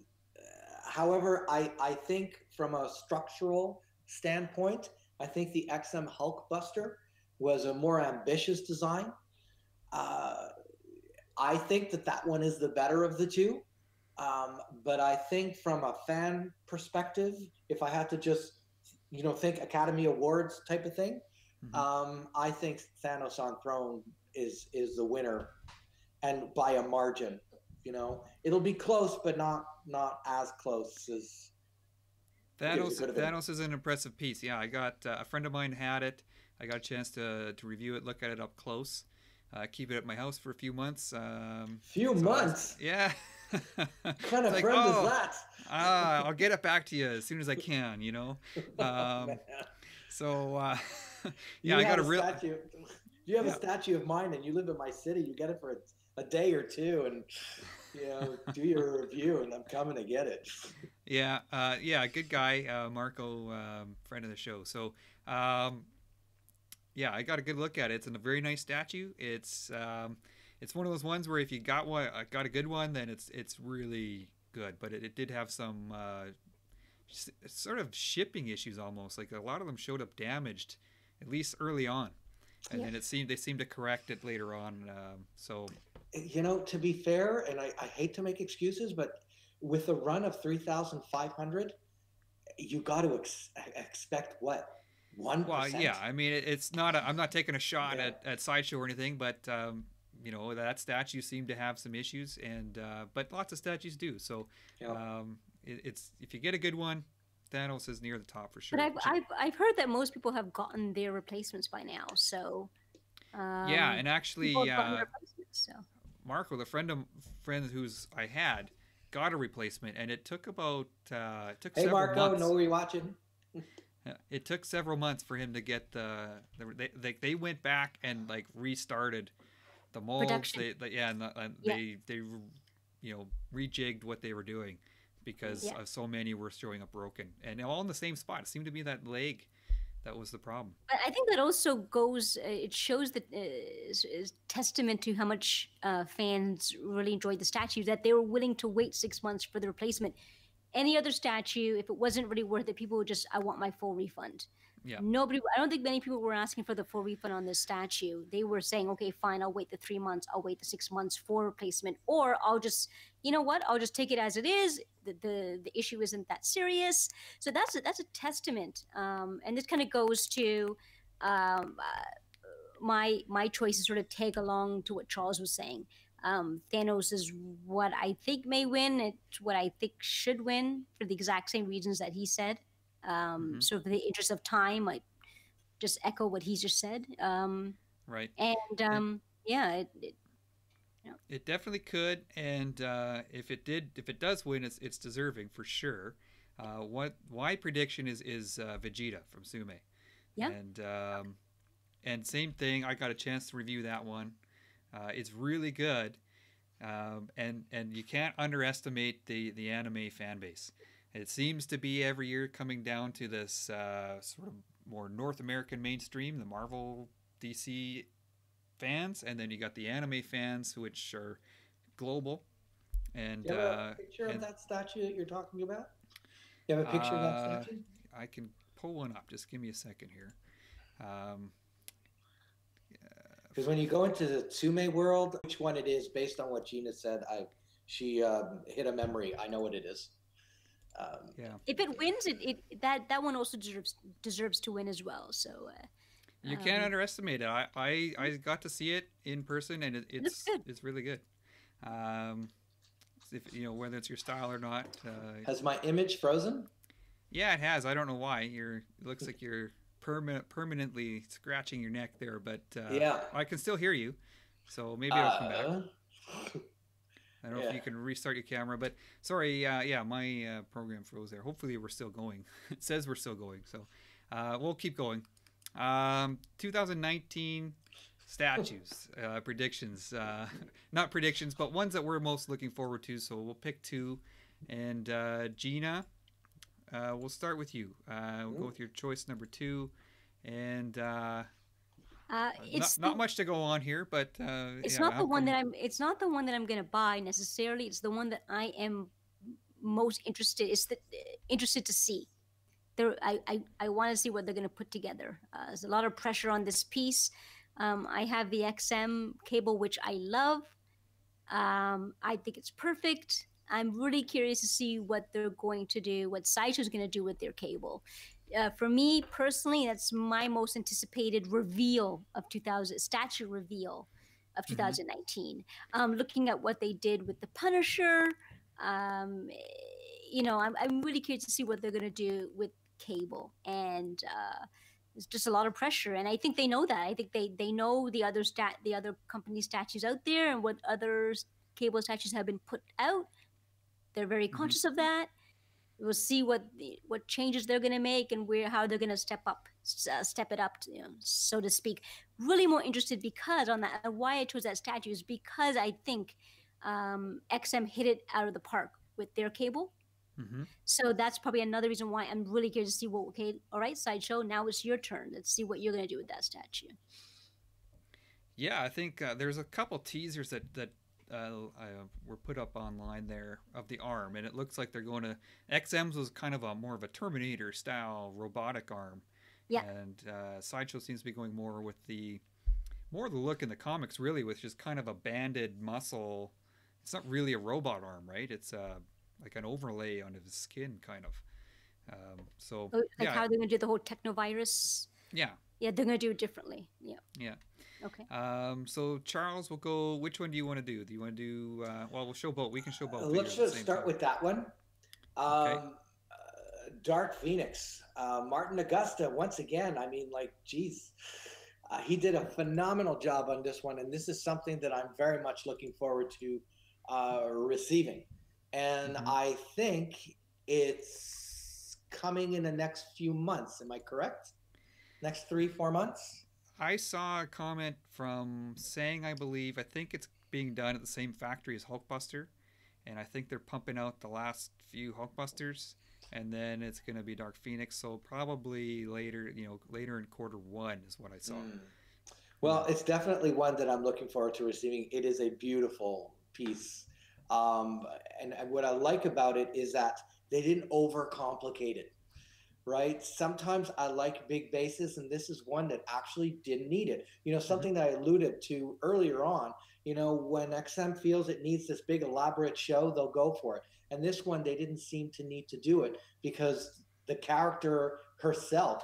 However, I think from a structural standpoint, I think the XM Hulk Buster was a more ambitious design. I think that one is the better of the two. But I think from a fan perspective, if I had to just, think Academy Awards type of thing, I think Thanos on Throne is the winner, and by a margin. It'll be close, but not as close as Thanos. Thanos is an impressive piece. Yeah, I got a friend of mine had it. I got a chance to review it, look at it up close, keep it at my house for a few months. Months? Yeah. What kind of friend is that? I'll get it back to you as soon as I can. So yeah, I got a real. You have a statue of mine, and you live in my city. You get it for a day or two, and do your review, and I'm coming to get it. Yeah, good guy, Marco, friend of the show. So, yeah, I got a good look at it. It's a very nice statue. It's one of those ones where if you got a good one, then it's really good. But it did have some sort of shipping issues almost. Like a lot of them showed up damaged, at least early on. And then they seemed to correct it later on. So, to be fair, and I hate to make excuses, but with a run of 3,500, you got to expect what? 1%? Well, yeah. I mean, it's not. I'm not taking a shot at Sideshow or anything, but that statue seemed to have some issues, and but lots of statues do. So, it's if you get a good one, Thanos is near the top for sure. But I've heard that most people have gotten their replacements by now. So yeah, and actually, so. Marco, the friend who's I had, got a replacement, and it took about Hey several Marco, months. know we're watching. It took several months for him to get they went back and like restarted the molds. Production. They rejigged what they were doing because so many were showing up broken, and all in the same spot. It seemed to be that leg that was the problem. But I think that also goes. It shows that is testament to how much fans really enjoyed the statue, that they were willing to wait 6 months for the replacement. Any other statue, if it wasn't really worth it, people would just, I want my full refund. Yeah. I don't think many people were asking for the full refund on this statue. They were saying, okay, fine, I'll wait the 3 months, I'll wait the 6 months for replacement, or I'll just, I'll just take it as it is. the issue isn't that serious. So that's a testament, and this kind of goes to um, my choice is sort of tag along to what Charles was saying. Thanos is what I think may win. It's what I think should win for the exact same reasons that he said. Hmm. So, for the interest of time, I just echo what he just said. Right. And And yeah, it you know, it definitely could, and if it does win, it's deserving for sure. What my prediction is Vegeta from Sume, yeah, and same thing. I got a chance to review that one. It's really good, and you can't underestimate the anime fan base. It seems to be every year coming down to this sort of more North American mainstream, the Marvel, DC fans, and then you got the anime fans, which are global. And Do you have a picture of and that statue that you're talking about? You have a picture of that uh, statue? I can pull one up. Just give me a second here. Um, Because when you go into the Tsume world, which one it is, based on what Gina said, she hit a memory. I know what it is. Um, yeah, if it wins, that one also deserves to win as well. So, you can't um, underestimate it. I got to see it in person, and it looks good. it's really good. Um, if you know whether it's your style or not. has my image frozen? Yeah, it has. I don't know why. It looks like you're permanently scratching your neck there, but Yeah. I can still hear you. So maybe I'll come back. Uh, I don't know if yeah. you can restart your camera, but sorry. Yeah, my program froze there. Hopefully we're still going. It says we're still going, so we'll keep going. 2019 statues predictions. Not predictions, but ones that we're most looking forward to. So we'll pick two, and Gina. We'll start with you. We'll go with your choice number two, and It's not much to go on here, but it's yeah, not the how one come? that it's not the one that I'm going to buy necessarily. It's the one that I am most interested interested to see. I want to see what they're going to put together. There's a lot of pressure on this piece. I have the XM cable, which I love. I think it's perfect. I'm really curious to see what they're going to do, what Sideshow's going to do with their cable. For me personally, that's my most anticipated reveal of 2000 statue reveal of Hmm. 2019. Looking at what they did with the Punisher, um, I'm really curious to see what they're going to do with cable, and there's just a lot of pressure, and I think they know that. I think they know the other company statues out there and what other cable statues have been put out. They're very Hmm. conscious of that. We'll see what changes they're going to make and how they're going to step it up, so to speak. Really more interested because on that, why I chose that statue is because I think XM hit it out of the park with their cable. Hmm. So that's probably another reason why I'm really curious to see what. Okay, all right, Sideshow. Now it's your turn. Let's see what you're going to do with that statue. Yeah, I think there's a couple teasers that were put up online there of the arm, and it looks like they're going to XM's was kind of a more of a Terminator style robotic arm, Yeah, and Sideshow seems to be going more of the look in the comics really, with just kind of a banded muscle. It's not really a robot arm, right? It's like an overlay on his skin, kind of. So like yeah, how they're going to do the whole technovirus. yeah, Yeah, they're going to do it differently. Yeah. yeah. Okay. So Charles, will go. Which one do you want to do? Do you want to do? Well, we'll show both. We can show both let's figures at the just same start time. with that one. Okay. Dark Phoenix, Martin Augusta. Once again, I mean, like, geez, he did a phenomenal job on this one, and this is something that I'm very much looking forward to receiving. And Hmm. I think it's coming in the next few months. Am I correct? Next 3-4 months? I saw a comment from saying, I believe, I think it's being done at the same factory as Hulkbuster, and I think they're pumping out the last few Hulkbusters, and then it's going to be Dark Phoenix. So probably later, later in quarter 1 is what I saw. Mm. Yeah. Well, it's definitely one that I'm looking forward to receiving. It is a beautiful piece. Um, and what I like about it is that they didn't overcomplicate it. right? Sometimes I like big bases, and this is one that actually didn't need it. Hmm. Something that I alluded to earlier on, when XM feels it needs this big elaborate show, they'll go for it. And this one, they didn't seem to need to do it because the character herself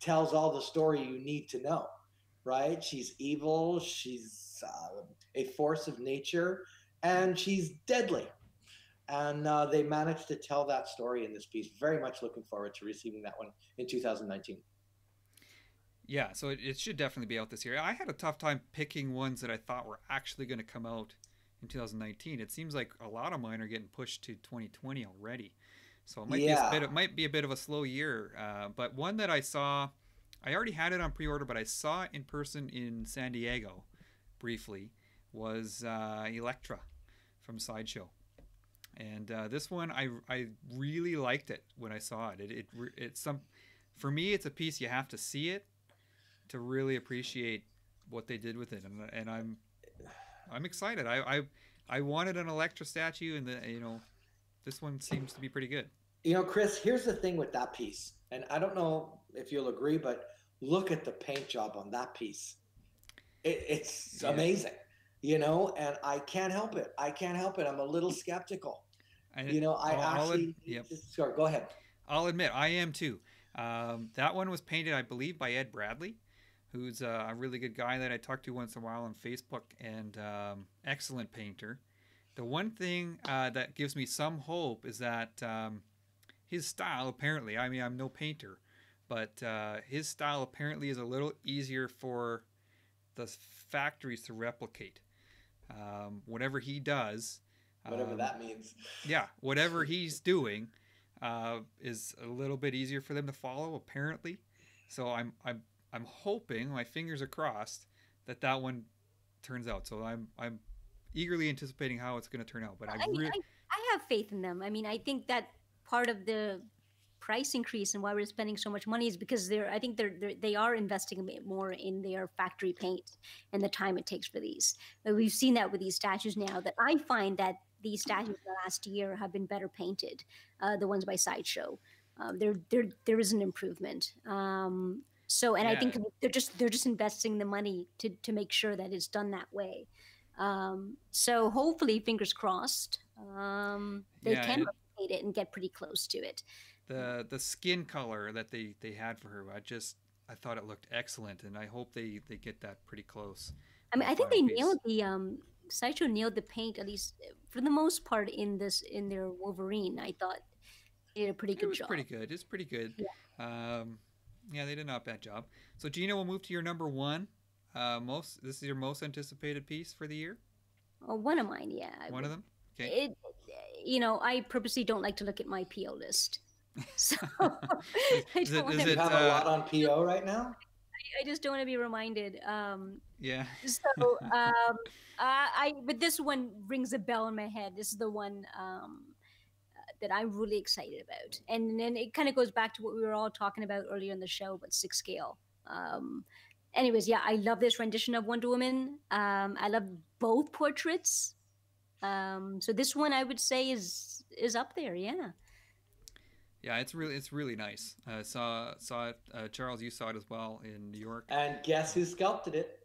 tells all the story you need to know, right? She's evil, she's a force of nature, and she's deadly. And they managed to tell that story in this piece. Very much looking forward to receiving that one in 2019. Yeah, so it should definitely be out this year. I had a tough time picking ones that I thought were actually going to come out in 2019. It seems like a lot of mine are getting pushed to 2020 already. So it might be a Yeah. bit. It might be a bit of a slow year. But one that I saw, I already had it on pre-order, but I saw it in person in San Diego, briefly, was Electra from Sideshow. And this one, I really liked it when I saw it. It's some, for me, it's a piece you have to see it to really appreciate what they did with it, and I'm excited. I wanted an Electra statue, and this one seems to be pretty good. Chris, here's the thing with that piece. And I don't know if you'll agree, but look at the paint job on that piece. It's Yeah, amazing, and I can't help it. I can't help it. I'm a little skeptical. I I actually need yep. to. Sorry, go ahead. I'll admit I am too. That one was painted, I believe, by Ed Bradley, who's a really good guy that I talk to once in a while on Facebook, and excellent painter. The one thing that gives me some hope is that his style, apparently, I mean, I'm no painter, but his style apparently is a little easier for the factories to replicate. Whatever he does, Whatever um, that means. yeah, whatever he's doing is a little bit easier for them to follow, apparently. So I'm hoping, my fingers are crossed, that one turns out. So I'm eagerly anticipating how it's going to turn out. But I I mean, really, I have faith in them. I mean, I think that part of the price increase and why we're spending so much money is because I think they are investing a bit more in their factory paint and the time it takes for these. But we've seen that with these statues now, that I find that these statues the last year have been better painted, the ones by Sideshow. There is an improvement. And I yeah, think they're just investing the money to make sure that it's done that way. So hopefully, fingers crossed, they yeah. can replicate it and get pretty close to it. The skin color that they had for her, I thought it looked excellent, and I hope they get that pretty close I for mean, the I think final they piece. nailed the Sideshow nailed the paint, at least for the most part, in their Wolverine. I thought they did a pretty It good was pretty job. good. It's pretty good. Yeah. Um, yeah, they did not bad job. So Gina, we'll move to your number one. Most This is your most anticipated piece for the year. One of mine, yeah. One of them. Okay. It, I purposely don't like to look at my PO list, so I is don't it? want Is to. You it? have a lot on PO right now? I just don't want to be reminded. Yeah. So but this one rings a bell in my head. This is the one that I'm really excited about, and then it kind of goes back to what we were all talking about earlier in the show about six scale. Anyways, yeah, I love this rendition of Wonder Woman. I love both portraits. So this one I would say is up there. Yeah. Yeah, it's really nice. Saw it. Charles, you saw it as well in New York. And guess who sculpted it?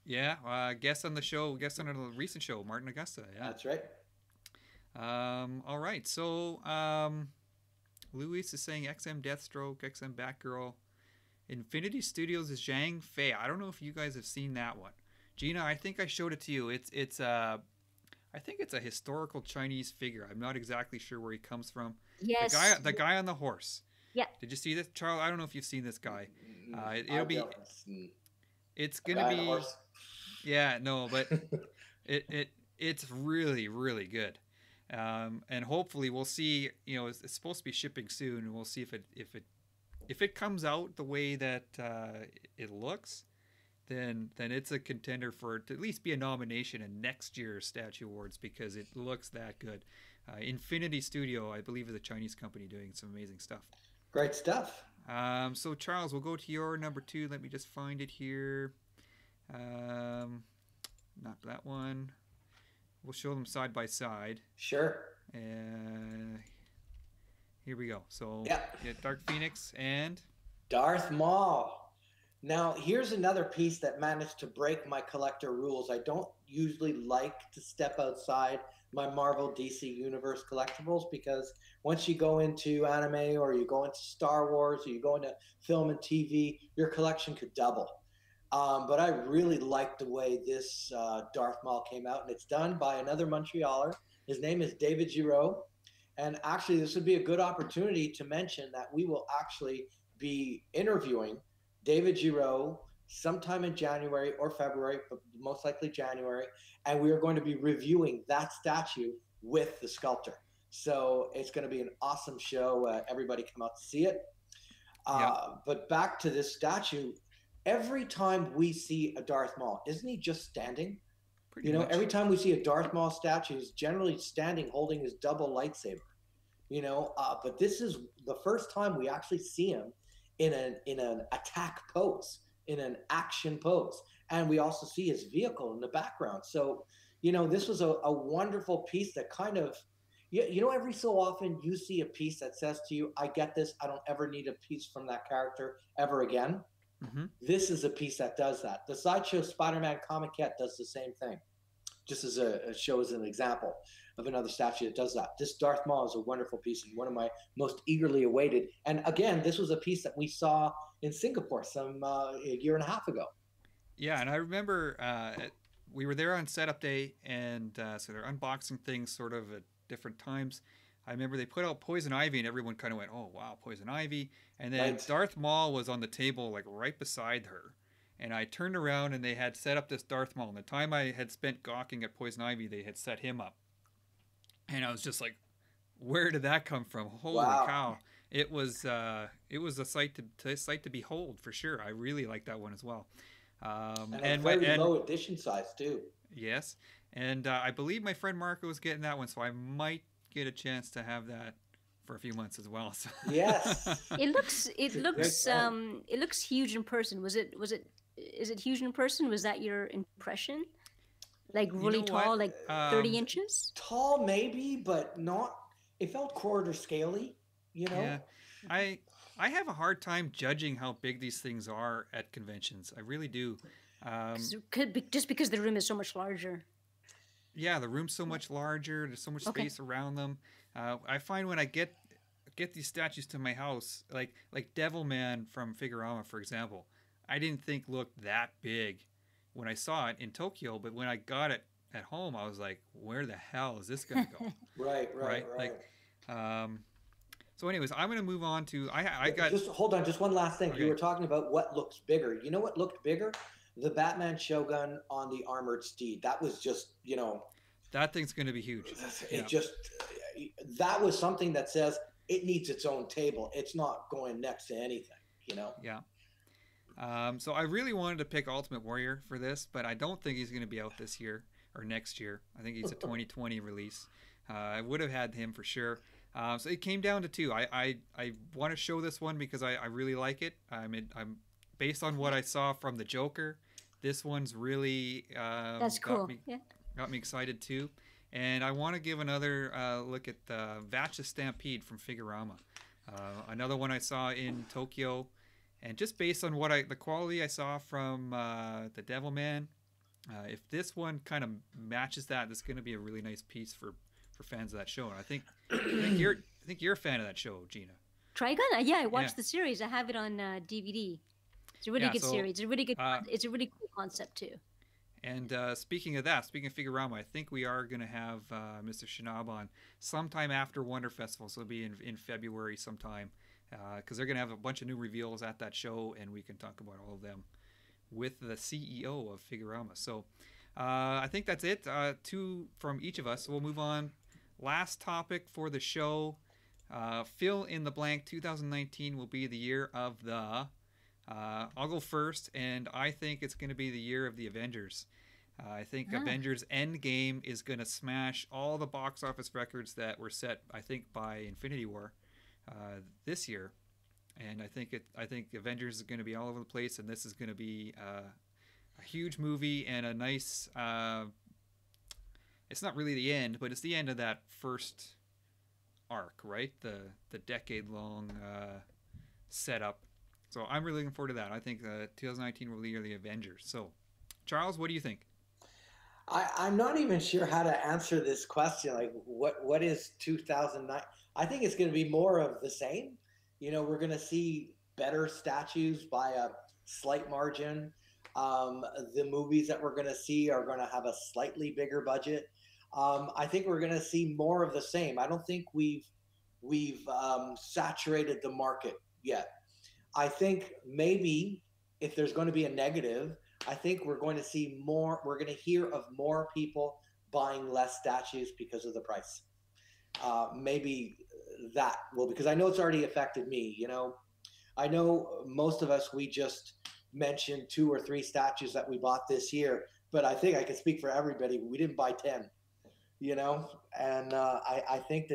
Yeah, guest on the show, guest on a recent show, Martin Augusta. Yeah. That's right. All right. So Luis is saying XM Deathstroke, XM Batgirl. Infinity Studios is Zhang Fei. I don't know if you guys have seen that one. Gina, I think I showed it to you. It's I think it's a historical Chinese figure. I'm not exactly sure where he comes from. Yes. The guy on the horse. Yeah. Did you see this, Charles? I don't know if you've seen this guy. I It'll be. don't. It's A gonna guy on a be. horse. Yeah, no, but it's really really good. And hopefully we'll see. It's supposed to be shipping soon, and we'll see if it comes out the way that it looks, then it's a contender for to at least be a nomination in next year's Statue Awards because it looks that good. Infinity Studio, I believe, is a Chinese company doing some amazing stuff. Great stuff. So Charles, we'll go to your number two. Let me just find it here. Not that one. We'll show them side by side. Sure. Uh, Here we go. So Yeah, yeah, Dark Phoenix and Darth Maul. Now, here's another piece that managed to break my collector rules. I don't usually like to step outside my Marvel DC Universe collectibles because once you go into anime or you go into Star Wars or you go into film and TV, your collection could double. But I really like the way this Darth Maul came out, and it's done by another Montrealer. His name is David Giraud. And actually, this would be a good opportunity to mention that we will actually be interviewing David Giraud sometime in January or February, but most likely January. And we are going to be reviewing that statue with the sculptor. So it's going to be an awesome show. Everybody come out to see it. yeah, But back to this statue, every time we see a Darth Maul, isn't he just standing? pretty You know, much. every time we see a Darth Maul statue, he's generally standing holding his double lightsaber. But this is the first time we actually see him in an attack pose, in an action pose, and we also see his vehicle in the background. So, this was a wonderful piece that kind of, every so often you see a piece that says to you, "I get this. I don't ever need a piece from that character ever again." Mm-hmm. This is a piece that does that. The Sideshow Spider-Man Comiquette does the same thing. Just as a show as an example of another statue that does that. This Darth Maul is a wonderful piece and one of my most eagerly awaited. And again, this was a piece that we saw in Singapore a year and a half ago. Yeah, and I remember we were there on setup day, and so they're unboxing things sort of at different times. I remember they put out Poison Ivy, and everyone kind of went, "Oh wow, Poison Ivy!" And then Right. Darth Maul was on the table, like right beside her. And I turned around, and they had set up this Darth Maul. And the time I had spent gawking at Poison Ivy, they had set him up, and I was just like, "Where did that come from? Holy Wow. cow!" It was a sight to behold for sure. I really like that one as well. And a very And low edition size too. yes, and I believe my friend Marco is getting that one, so I might get a chance to have that for a few months as well. So. Yes. It looks it It's a great looks point. it looks huge in person. Is it huge in person? Was that your impression? Like You really know what? tall, like 30 inches? Tall maybe, but not it felt corridor scaly, you know? Yeah, I I have a hard time judging how big these things are at conventions. I really do. 'Cause Um, it could be just because the room is so much larger. yeah, the room's so much larger. There's so much Okay. space around them. I find when I get these statues to my house, like Devilman from Figurama, for example, I didn't think looked that big when I saw it in Tokyo, but when I got it at home, I was like, where the hell is this gonna go? Right, right, Right? right. Um, so, anyways, I'm gonna move on to I got Just hold on, just one last thing. You okay. were talking about what looks bigger. You know what looked bigger? The Batman Shogun on the armored steed. That was just, That thing's gonna be huge. it Yeah, just that was something that says it needs its own table. It's not going next to anything. yeah. So I really wanted to pick Ultimate Warrior for this, but I don't think he's gonna be out this year or next year. I think he's a 2020 release. I would have had him for sure. So it came down to two. I want to show this one because I really like it. I'm based on what I saw from the Joker. This one's really That's cool. Yeah. got me excited too. And I want to give another look at the Vatcha Stampede from Figurama. Another one I saw in Tokyo, and just based on the quality I saw from the Devilman, if this one kind of matches that, this is going to be a really nice piece for fans of that show. And I think you're a fan of that show, Gina. Trigun? Yeah, I watched Yeah. the series. I have it on DVD. It's a really Yeah, good so, series. It's a really good. uh, It's a really cool concept too. And speaking of Figurama, I think we are going to have Mr. Shinab on sometime after Wonder Festival. So it'll be in February sometime because they're going to have a bunch of new reveals at that show, and we can talk about all of them with the CEO of Figurama. So I think that's it. Two from each of us. So we'll move on. Last topic for the show. Fill in the blank. 2019 will be the year of the... I'll go first, and I think it's going to be the year of the Avengers. I think Avengers Endgame is going to smash all the box office records that were set, I think, by Infinity War this year. And I think Avengers is going to be all over the place, and this is going to be a huge movie and a nice... it's not really the end, but it's the end of that first arc, right? The decade long setup. So I'm really looking forward to that. I think 2019 will be the year of the Avengers. So, Charles, what do you think? I'm not even sure how to answer this question. Like, what is 2009? I think it's going to be more of the same. We're going to see better statues by a slight margin. The movies that we're going to see are going to have a slightly bigger budget. I think we're going to see more of the same. I don't think we've saturated the market yet. I think maybe if there's going to be a negative, I think we're going to see more, we're going to hear of more people buying less statues because of the price. Maybe that will, because I know it's already affected me. I know most of us, we just mentioned 2 or 3 statues that we bought this year, but I think I can speak for everybody. We didn't buy 10, and I think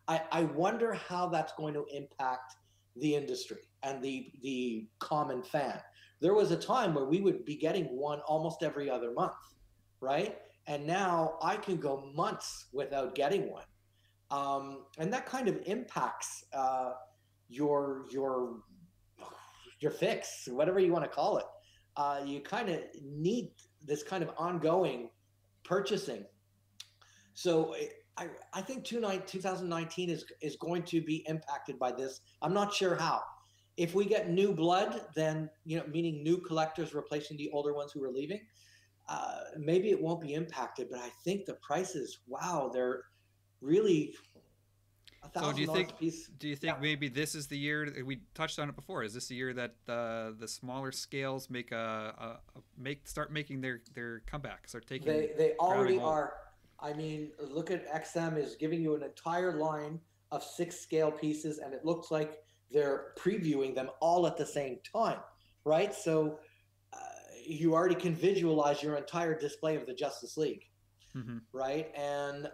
I wonder how that's going to impact the industry and the common fan. There was a time where we would be getting one almost every other month, right? And now I can go months without getting one, and that kind of impacts your your fix, whatever you want to call it. You kind of need this kind of ongoing purchasing. So I think 2019 is going to be impacted by this. I'm not sure how. If we get new blood, then, meaning new collectors replacing the older ones who are leaving, maybe it won't be impacted. But I think the prices, wow, they're really So do you $1,000 think a piece. do you Yeah. think maybe this is the year we touched on it before? Is this the year that the smaller scales make start making their comeback, start taking They grabbing already hold? are. I mean, look at XM is giving you an entire line of 6 scale pieces, and it looks like they're previewing them all at the same time, right? So uh, you already can visualize your entire display of the Justice League, Mm-hmm. right? And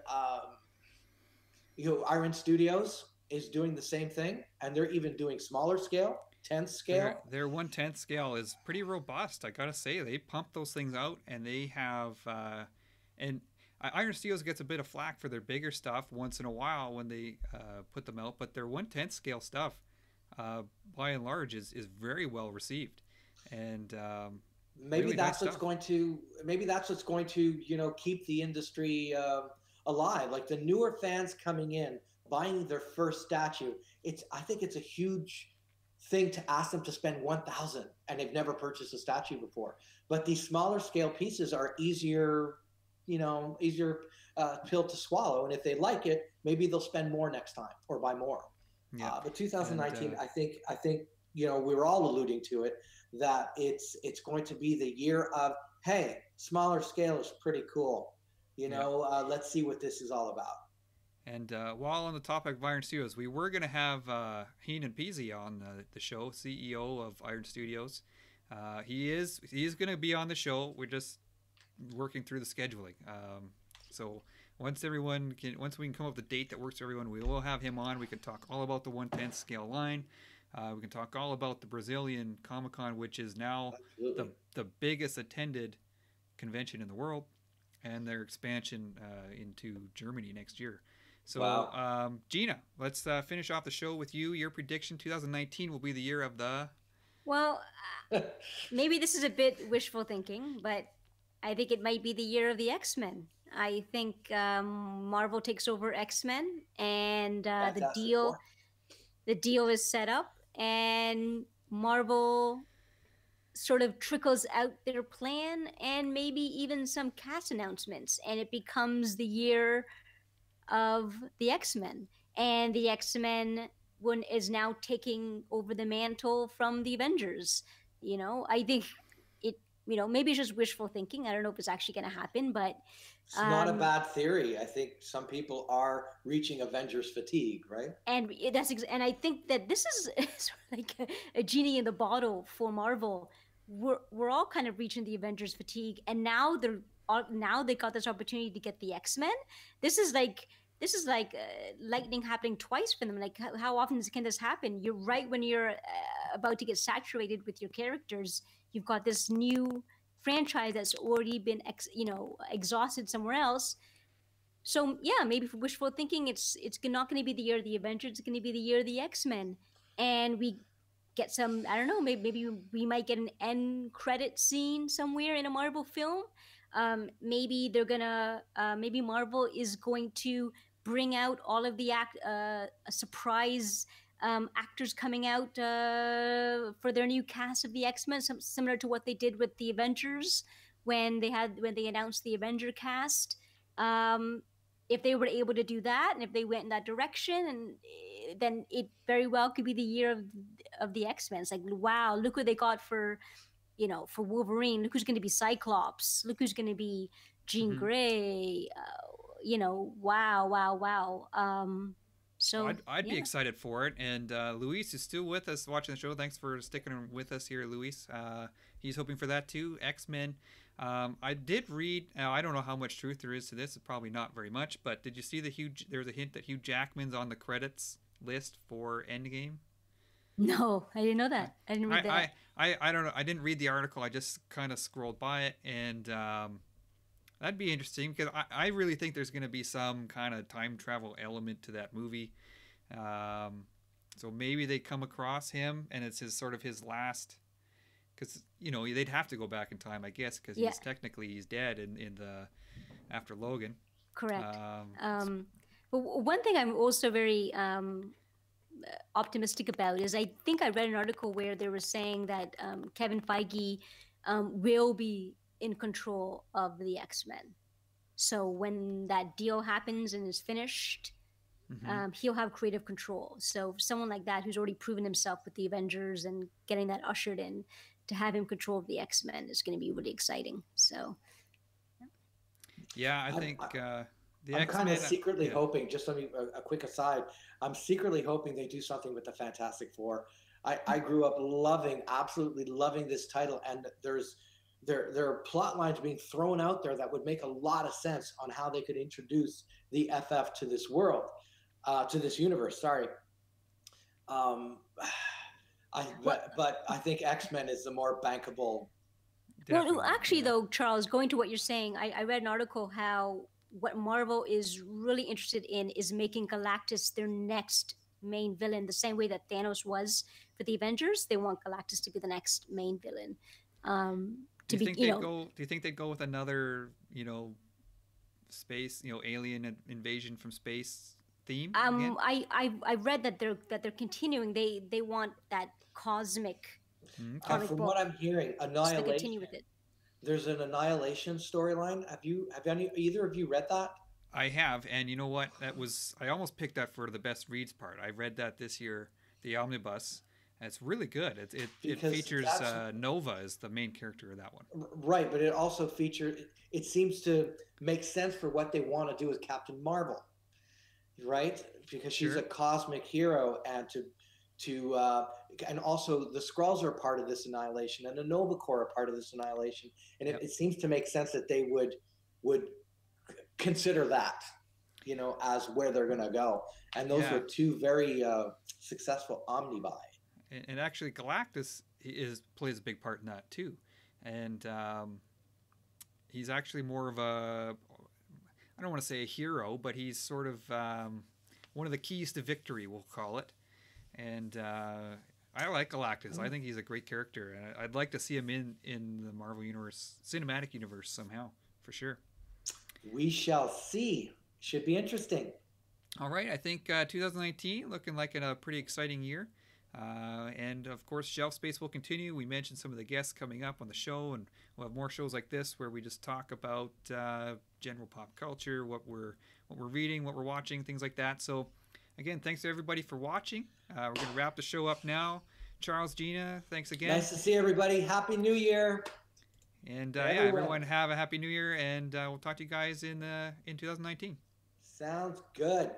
Iron Studios is doing the same thing, and they're even doing smaller scale, 10th Their scale. their 1/10 scale is pretty robust. I gotta say, they pump those things out, and they have and Iron Steels gets a bit of flack for their bigger stuff once in a while when they put them out, but their 1/10 scale stuff, uh, by and large, is very well received, and maybe really nice that's what's stuff. going to maybe that's what's going to keep the industry alive, like the newer fans coming in buying their first statue. I think it's a huge thing to ask them to spend 1,000 and they've never purchased a statue before, but these smaller scale pieces are easier pill to swallow, and if they like it, maybe they'll spend more next time or buy more. Yeah, But and 2019, I think we were all alluding to it, that it's going to be the year of, hey, smaller scale is pretty cool. yeah. Let's see what this is all about. And while on the topic of Iron Studios, we were going to have Heenan Peasy on the show, CEO of Iron Studios. He is going to be on the show. We're just working through the scheduling. So once we can come up with a date that works for everyone, we will have him on. We can talk all about the 1/10 scale line. We can talk all about the Brazilian Comic Con, which is now the Absolutely. the biggest attended convention in the world, and their expansion into Germany next year. So, Wow. Gina, let's finish off the show with you. Your prediction: 2019 will be the year of the. Well, maybe this is a bit wishful thinking, but I think it might be the year of the X-Men. I think Marvel takes over X-Men, and Fantastic Four. the deal is set up, and Marvel sort of trickles out their plan, and maybe even some cast announcements, and it becomes the year of the X-Men, and the X-Men one is now taking over the mantle from the Avengers. I think it. Maybe it's just wishful thinking. I don't know if it's actually going to happen, but It's not a um, bad theory. I think some people are reaching Avengers fatigue, right? and I think that this is sort of like a genie in the bottle for Marvel. We're all kind of reaching the Avengers fatigue, and now they got this opportunity to get the X-Men. This is like lightning happening twice for them. Like, how often can this happen? You're right, when you're about to get saturated with your characters, you've got this new franchise that's already been exhausted somewhere else. So yeah, maybe for wishful thinking, it's not going to be the year of the Avengers. It's going to be the year of the X-Men, and we get some. I don't know. Maybe we might get an end credit scene somewhere in a Marvel film. Maybe they're gonna. Maybe Marvel is going to bring out all of the a surprise actors coming out for their new cast of the X-Men, similar to what they did with the Avengers when they announced the Avenger cast. Um, if they were able to do that, and if they went in that direction, and then it very well could be the year of the X-Men. It's like, wow, look what they got for for Wolverine. Look who's going to be Cyclops. Look who's going to be Jean Mm-hmm. Grey. Wow, wow, wow. Well, So I'd be yeah. excited for it. And Luis is still with us watching the show. Thanks for sticking with us here, Luis. He's hoping for that too. X-Men. I did read. Now I don't know how much truth there is to this. It's probably not very much. But did you see there was a hint that Hugh Jackman's on the credits list for Endgame? No, I didn't know that. I didn't read that. I don't know. I didn't read the article. I just kind of scrolled by it, and that'd be interesting because I really think there's going to be some kind of time travel element to that movie. Um, so maybe they come across him, and it's his sort of his last. Because they'd have to go back in time, I guess, because Yeah, he's dead in the after Logan. correct. So, But one thing I'm also very optimistic about is I think I read an article where they were saying that Kevin Feige will be in control of the X-Men. So when that deal happens and is finished, mm-hmm. he'll have creative control. So for someone like that who's already proven himself with the Avengers and getting that ushered in, to have him control of the X-Men is going to be really exciting. So Yeah, I think the I'm kind X-Men. of secretly hoping, just let me, a quick aside, I'm secretly hoping they do something with the Fantastic Four. I grew up absolutely loving this title, and there are plot lines being thrown out there that would make a lot of sense on how they could introduce the FF to this world, to this universe. Sorry. But I think X-Men is the more bankable. Well, actually, though, Charles, going to what you're saying, I read an article how what Marvel is really interested in is making Galactus their next main villain, the same way that Thanos was for the Avengers. They want Galactus to be the next main villain. Do you think they'd go with another, space, alien invasion from space theme? I read that they're continuing. They want that cosmic. From what I'm hearing, Annihilation. So continue with it. There's an Annihilation storyline. Have either of you read that? I have, and you know what? I almost picked that for the best reads part. I read that this year, the omnibus. And it's really good. It features Nova as the main character of that one. Right, but it also features. It seems to make sense for what they want to do with Captain Marvel, right? Because she's a cosmic hero, and and also the Skrulls are a part of this annihilation, and the Nova Corps are part of this annihilation, and it seems to make sense that they would consider that, as where they're going to go. And those were two very successful omnibuy. And actually, Galactus plays a big part in that too, and he's actually more of I don't want to say a hero, but he's sort of one of the keys to victory, we'll call it. And I like Galactus. I think he's a great character, and I'd like to see him in the Marvel universe, cinematic universe somehow, for sure. We shall see. Should be interesting. All right, I think 2019 looking like a pretty exciting year. And of course, Shelf Space will continue. We mentioned some of the guests coming up on the show, and we'll have more shows like this where we just talk about general pop culture, what we're reading, what we're watching, things like that. So, again, thanks to everybody for watching. We're going to wrap the show up now. Charles, Gina, thanks again. Nice to see everybody. Happy New Year. And everyone have a happy New Year, and we'll talk to you guys in 2019. Sounds good.